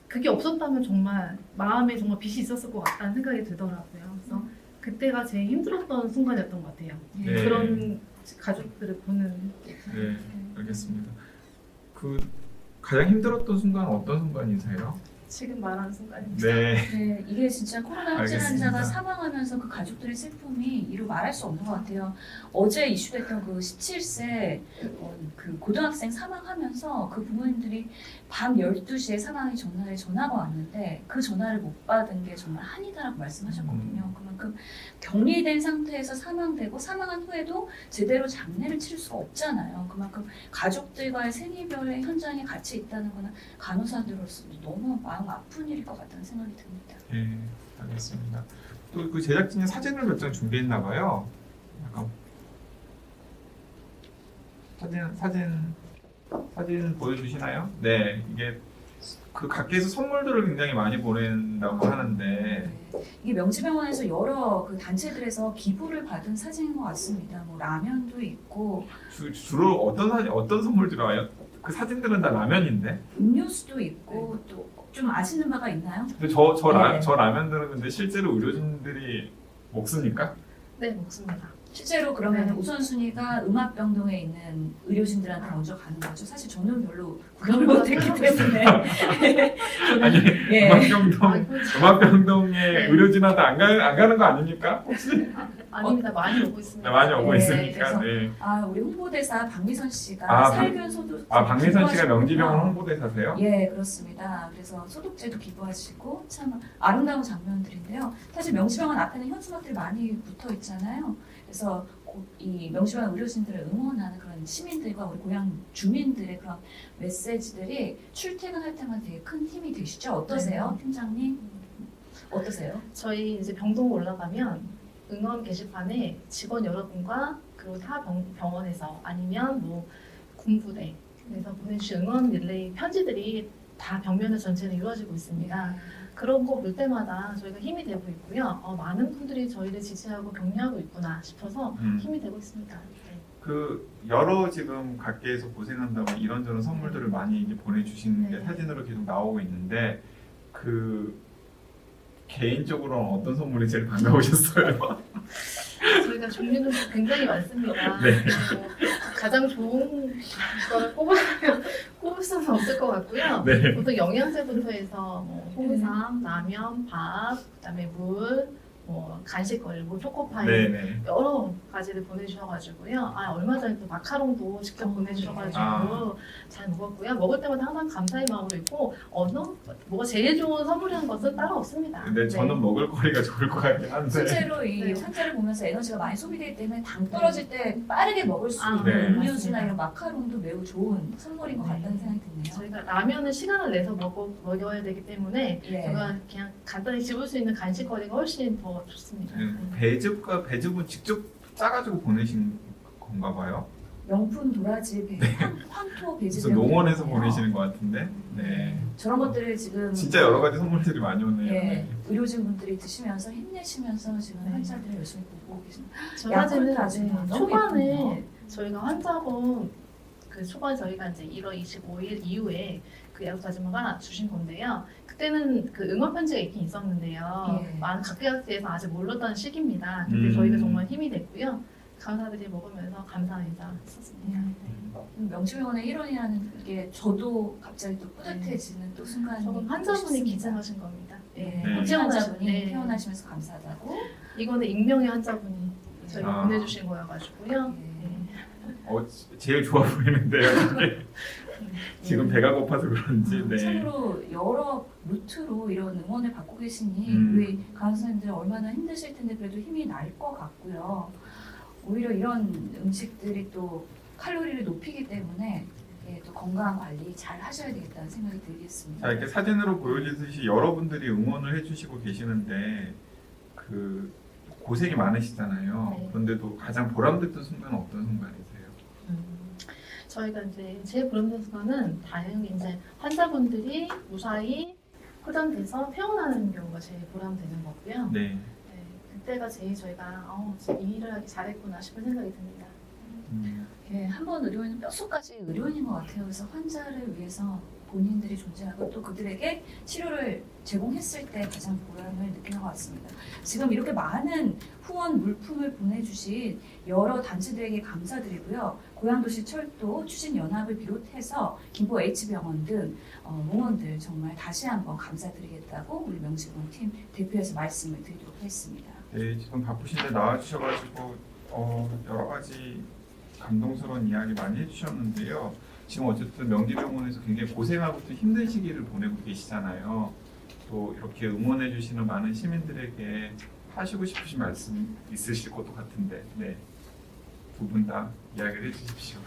그게 없었다면 정말 마음에 정말 빚이 있었을 것 같다는 생각이 들더라고요. 그래서 그때가 제일 힘들었던 순간이었던 것 같아요. 네. 그런 가족들을 보는. 네, 알겠습니다. 가장 힘들었던 순간 어떤 순간이세요? 지금 말하는 순간입니다. 네. 네, 이게 진짜 코로나 확진 알겠습니다. 환자가 사망하면서 그 가족들의 슬픔이 이루 말할 수 없는 것 같아요. 어제 이슈됐던 그 17세 그 고등학생 사망하면서 그 부모님들이 밤 12시에 사망의 전날에 전화가 왔는데 그 전화를 못 받은 게 정말 한이다라고 말씀하셨거든요. 그만큼 격리된 상태에서 사망되고 사망한 후에도 제대로 장례를 치를 수가 없잖아요. 그만큼 가족들과의 생이별의 현장에 같이 있다는 거는 간호사들로서도 너무 마음 아픈 일일 것 같다는 생각이 듭니다. 네, 알겠습니다. 또 그 제작진이 사진을 몇 장 준비했나 봐요. 약간 사진 보여주시나요? 네, 이게 그 각계에서 선물들을 굉장히 많이 보낸다고 하는데 네. 이게 명지병원에서 여러 그 단체들에서 기부를 받은 사진인 것 같습니다. 뭐 라면도 있고 주로 어떤 선물들이 와요? 그 사진들은 다 라면인데. 음료수도 있고 또 좀 아시는 바가 있나요? 근데 네. 저 라면들은 근데 실제로 의료진들이 먹습니까? 네, 먹습니다. 실제로 그러면 네. 우선순위가 음압병동에 있는 의료진들한테 먼저 가는 거죠. 사실 저는 별로 구경을 못했기 때문에 저는 아니 예. 음압병동에 네. 의료진한테 안 가는 거 아닙니까? 혹시? 아닙니다. 많이 오고 있습니다. 네, 많이 오고 네, 있으니까. 그래서 네. 우리 홍보대사 박미선 씨가 아, 살균 소독 박미선 씨가 기부하셨군요. 명지병원 홍보대사세요? 예, 그렇습니다. 그래서 소독제도 기부하시고 참 아름다운 장면들인데요. 사실 명지병원 앞에는 현수막들이 많이 붙어 있잖아요. 그래서 이 명지병원 의료진들을 응원하는 그런 시민들과 우리 고향 주민들의 그런 메시지들이 출퇴근할 때마다 되게 큰 힘이 되시죠? 어떠세요, 팀장님? 어떠세요? 저희 이제 병동 올라가면 응원 게시판에 직원 여러분과 그리고 타 병원에서 아니면 뭐 군부대 그래서 보내주신 응원 릴레이 편지들이 다 벽면에 전체로 이루어지고 있습니다. 그런 거 볼 때마다 저희가 힘이 되고 있고요. 많은 분들이 저희를 지지하고 격려하고 있구나 싶어서 힘이 되고 있습니다. 네. 그 여러 지금 각계에서 고생한다고 이런저런 선물들을 많이 이제 보내주시는 게 네. 사진으로 계속 나오고 있는데 그 개인적으로는 어떤 선물이 제일 반가우셨어요? 저희가 종류는 굉장히 많습니다. 네. 뭐 가장 좋은 거를 꼽을 수는 없을 것 같고요. 네. 보통 영양제부터 해서 뭐 홍삼, 라면, 밥, 그다음에 물, 뭐 간식거리, 뭐 초코파이 네네. 여러 가지를 보내주셔가지고요. 얼마 전에 또 마카롱도 직접 보내주셔가지고 아. 잘 먹었고요. 먹을 때마다 항상 감사의 마음으로 있고 뭐가 제일 좋은 선물이라는 것은 따로 없습니다. 근데 저는 먹을 거리가 좋을 것 같긴 한데. 실제로 이 네. 환자를 보면서 에너지가 많이 소비되기 때문에 당 떨어질 때 빠르게 먹을 수 있는 네. 음료수나 맞습니다. 이런 마카롱도 매우 좋은 선물인 것 같다는 생각이 드네요. 저희가 라면은 시간을 내서 먹어야 되기 때문에 예. 제가 그냥 간단히 집을 수 있는 간식거리가 훨씬 더 좋습니다. 배즙은 직접 짜가지고 보내신 건가 봐요. 명품 도라지 배, 황토 배즙 무슨 농원에서 보내시는 것 같은데. 네. 저런 것들을 지금 진짜 여러 가지 선물들이 많이 오네요. 예, 네. 의료진분들이 드시면서 힘내시면서 지금 네. 환자들을 열심히 보고 계십니다. 저희는 야쿠르트 너무 초반에 예쁘네요. 저희가 환자분 초반에 저희가 이제 1월 25일 이후에 그 약속 아줌마가 주신 건데요. 그때는 그 응원 편지가 있긴 있었는데요. 예. 많은 각계각지에서 아직 몰랐던 시기입니다. 근데 저희가 정말 힘이 됐고요. 간호사들이 먹으면서 감사 인사 했었습니다. 명지병원의 일원이라는 게 저도 갑자기 또 뿌듯해지는 또 순간이 저는 환자분이 있습니다. 기증하신 겁니다. 예, 네. 현지 환자분이 네. 퇴원하시면서 감사하다고. 이거는 익명의 환자분이 저희가 아. 보내주신 거여가지고요. 예. 네. 제일 좋아 보이는데요. 이게. 지금 배가 고파서 그런지. 네. 참으로 여러 루트로 이런 응원을 받고 계시니 우리 간호사님들 얼마나 힘드실 텐데 그래도 힘이 날 것 같고요. 오히려 이런 음식들이 또 칼로리를 높이기 때문에 또 건강 관리 잘 하셔야 되겠다는 생각이 들겠습니다. 자, 이렇게 사진으로 보여주듯이 여러분들이 응원을 해주시고 계시는데 그 고생이 많으시잖아요. 네. 그런데도 가장 보람됐던 순간은 어떤 순간이세요? 저희가 이제 제일 보람된 순간은 다행히 이제 환자분들이 무사히 호전돼서 퇴원하는 경우가 제일 보람되는 거고요. 네. 네, 그때가 제일 저희가 진짜 이 일을 하기 잘했구나 싶은 생각이 듭니다. 예, 한 번 의료인은 뼛속까지 의료인인 것 같아요. 그래서 환자를 위해서 본인들이 존재하고 또 그들에게 치료를 제공했을 때 가장 보람을 느끼는 것 같습니다. 지금 이렇게 많은 후원 물품을 보내주신 여러 단체들에게 감사드리고요. 고양도시철도 추진연합을 비롯해서 김포 H병원 등 응원들 정말 다시 한번 감사드리겠다고 우리 명지병원팀 대표해서 말씀을 드리도록 했습니다. 네, 지금 바쁘신데 나와주셔가지고 여러 가지 감동스러운 이야기 많이 해주셨는데요. 지금 어쨌든 명지병원에서 굉장히 고생하고 또 힘든 시기를 보내고 계시잖아요. 또 이렇게 응원해주시는 많은 시민들에게 하시고 싶으신 말씀 있으실 것도 같은데, 네, 두 분 다 이야기를 해주십시오.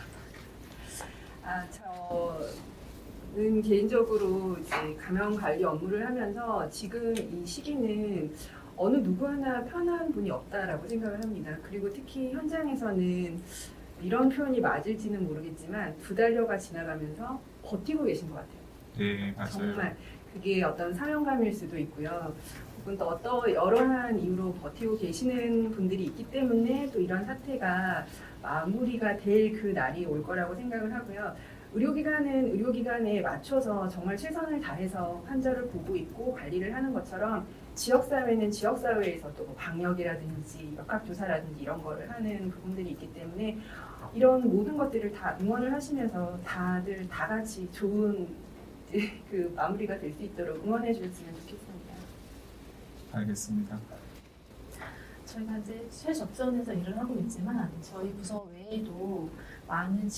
저는 개인적으로 이제 감염 관리 업무를 하면서 지금 이 시기는 어느 누구 하나 편한 분이 없다라고 생각을 합니다. 그리고 특히 현장에서는 이런 표현이 맞을지는 모르겠지만 2달여가 지나가면서 버티고 계신 것 같아요. 네, 맞아요. 정말 그게 어떤 사명감일 수도 있고요. 혹은 또 어떤 여러한 이유로 버티고 계시는 분들이 있기 때문에 또 이런 사태가 마무리가 될 그 날이 올 거라고 생각을 하고요. 의료기관은 의료기관에 맞춰서 정말 최선을 다해서 환자를 보고 있고 관리를 하는 것처럼 지역사회는 지역사회에서 또 방역이라든지 역학조사라든지 이런 거를 하는 부분들이 있기 때문에 이런 모든 것들을 다 응원을 하시면서 다들 다 같이 좋은 그 마무리가 될 수 있도록 응원해 주셨으면 좋겠습니다. 알겠습니다. 저희가 이제 최접전에서 일을 하고 있지만 저희 부서 외에도 많은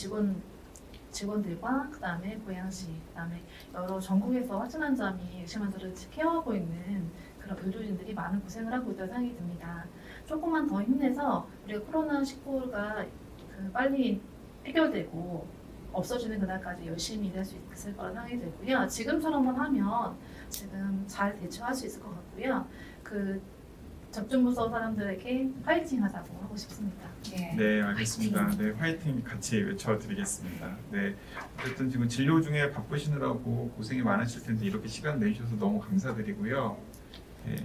직원들과 그다음에 고양시, 그다음에 여러 전국에서 확진 환자 및 의심 환자를 케어하고 있는 그런 의료진들이 많은 고생을 하고 있다고 생각이 듭니다. 조금만 더 힘내서 우리가 코로나19가 빨리 해결되고 없어지는 그날까지 열심히 일할 수 있을 거라 생각이 들고요. 지금처럼만 하면 지금 잘 대처할 수 있을 것 같고요. 그 접종부서 사람들에게 파이팅 하자고 하고 싶습니다. 예. 네, 알겠습니다. 네, 화이팅 같이 외쳐드리겠습니다. 네, 어쨌든 지금 진료 중에 바쁘시느라고 고생이 많으실 텐데 이렇게 시간 내주셔서 너무 감사드리고요. 네,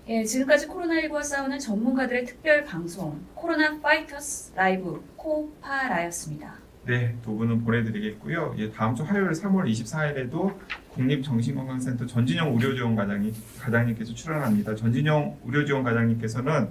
예, 지금까지 코로나19와 싸우는 전문가들의 특별 방송 코로나 파이터스 라이브 코파라였습니다. 네, 두 분은 보내드리겠고요. 예, 다음 주 화요일 3월 24일에도 국립정신건강센터 전진영 의료지원과장님께서 출연합니다. 전진영 의료지원과장님께서는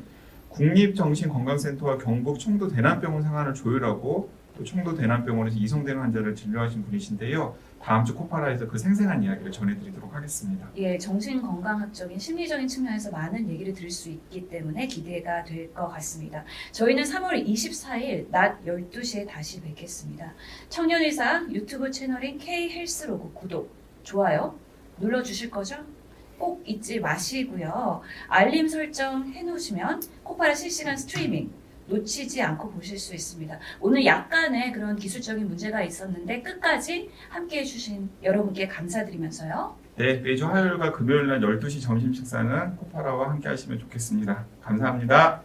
국립정신건강센터와 경북 청도 대남병원 상환을 조율하고 또 청도 대남병원에서 이송되는 환자를 진료하신 분이신데요. 다음 주 코파라에서 그 생생한 이야기를 전해드리도록 하겠습니다. 예, 정신건강학적인 심리적인 측면에서 많은 얘기를 들을 수 있기 때문에 기대가 될 것 같습니다. 저희는 3월 24일 낮 12시에 다시 뵙겠습니다. 청년의사 유튜브 채널인 K헬스로그 구독, 좋아요 눌러주실 거죠? 꼭 잊지 마시고요. 알림 설정 해놓으시면 코파라 실시간 스트리밍 놓치지 않고 보실 수 있습니다. 오늘 약간의 그런 기술적인 문제가 있었는데 끝까지 함께 해주신 여러분께 감사드리면서요. 네, 매주 화요일과 금요일 날 12시 점심 식사는 코파라와 함께 하시면 좋겠습니다. 감사합니다.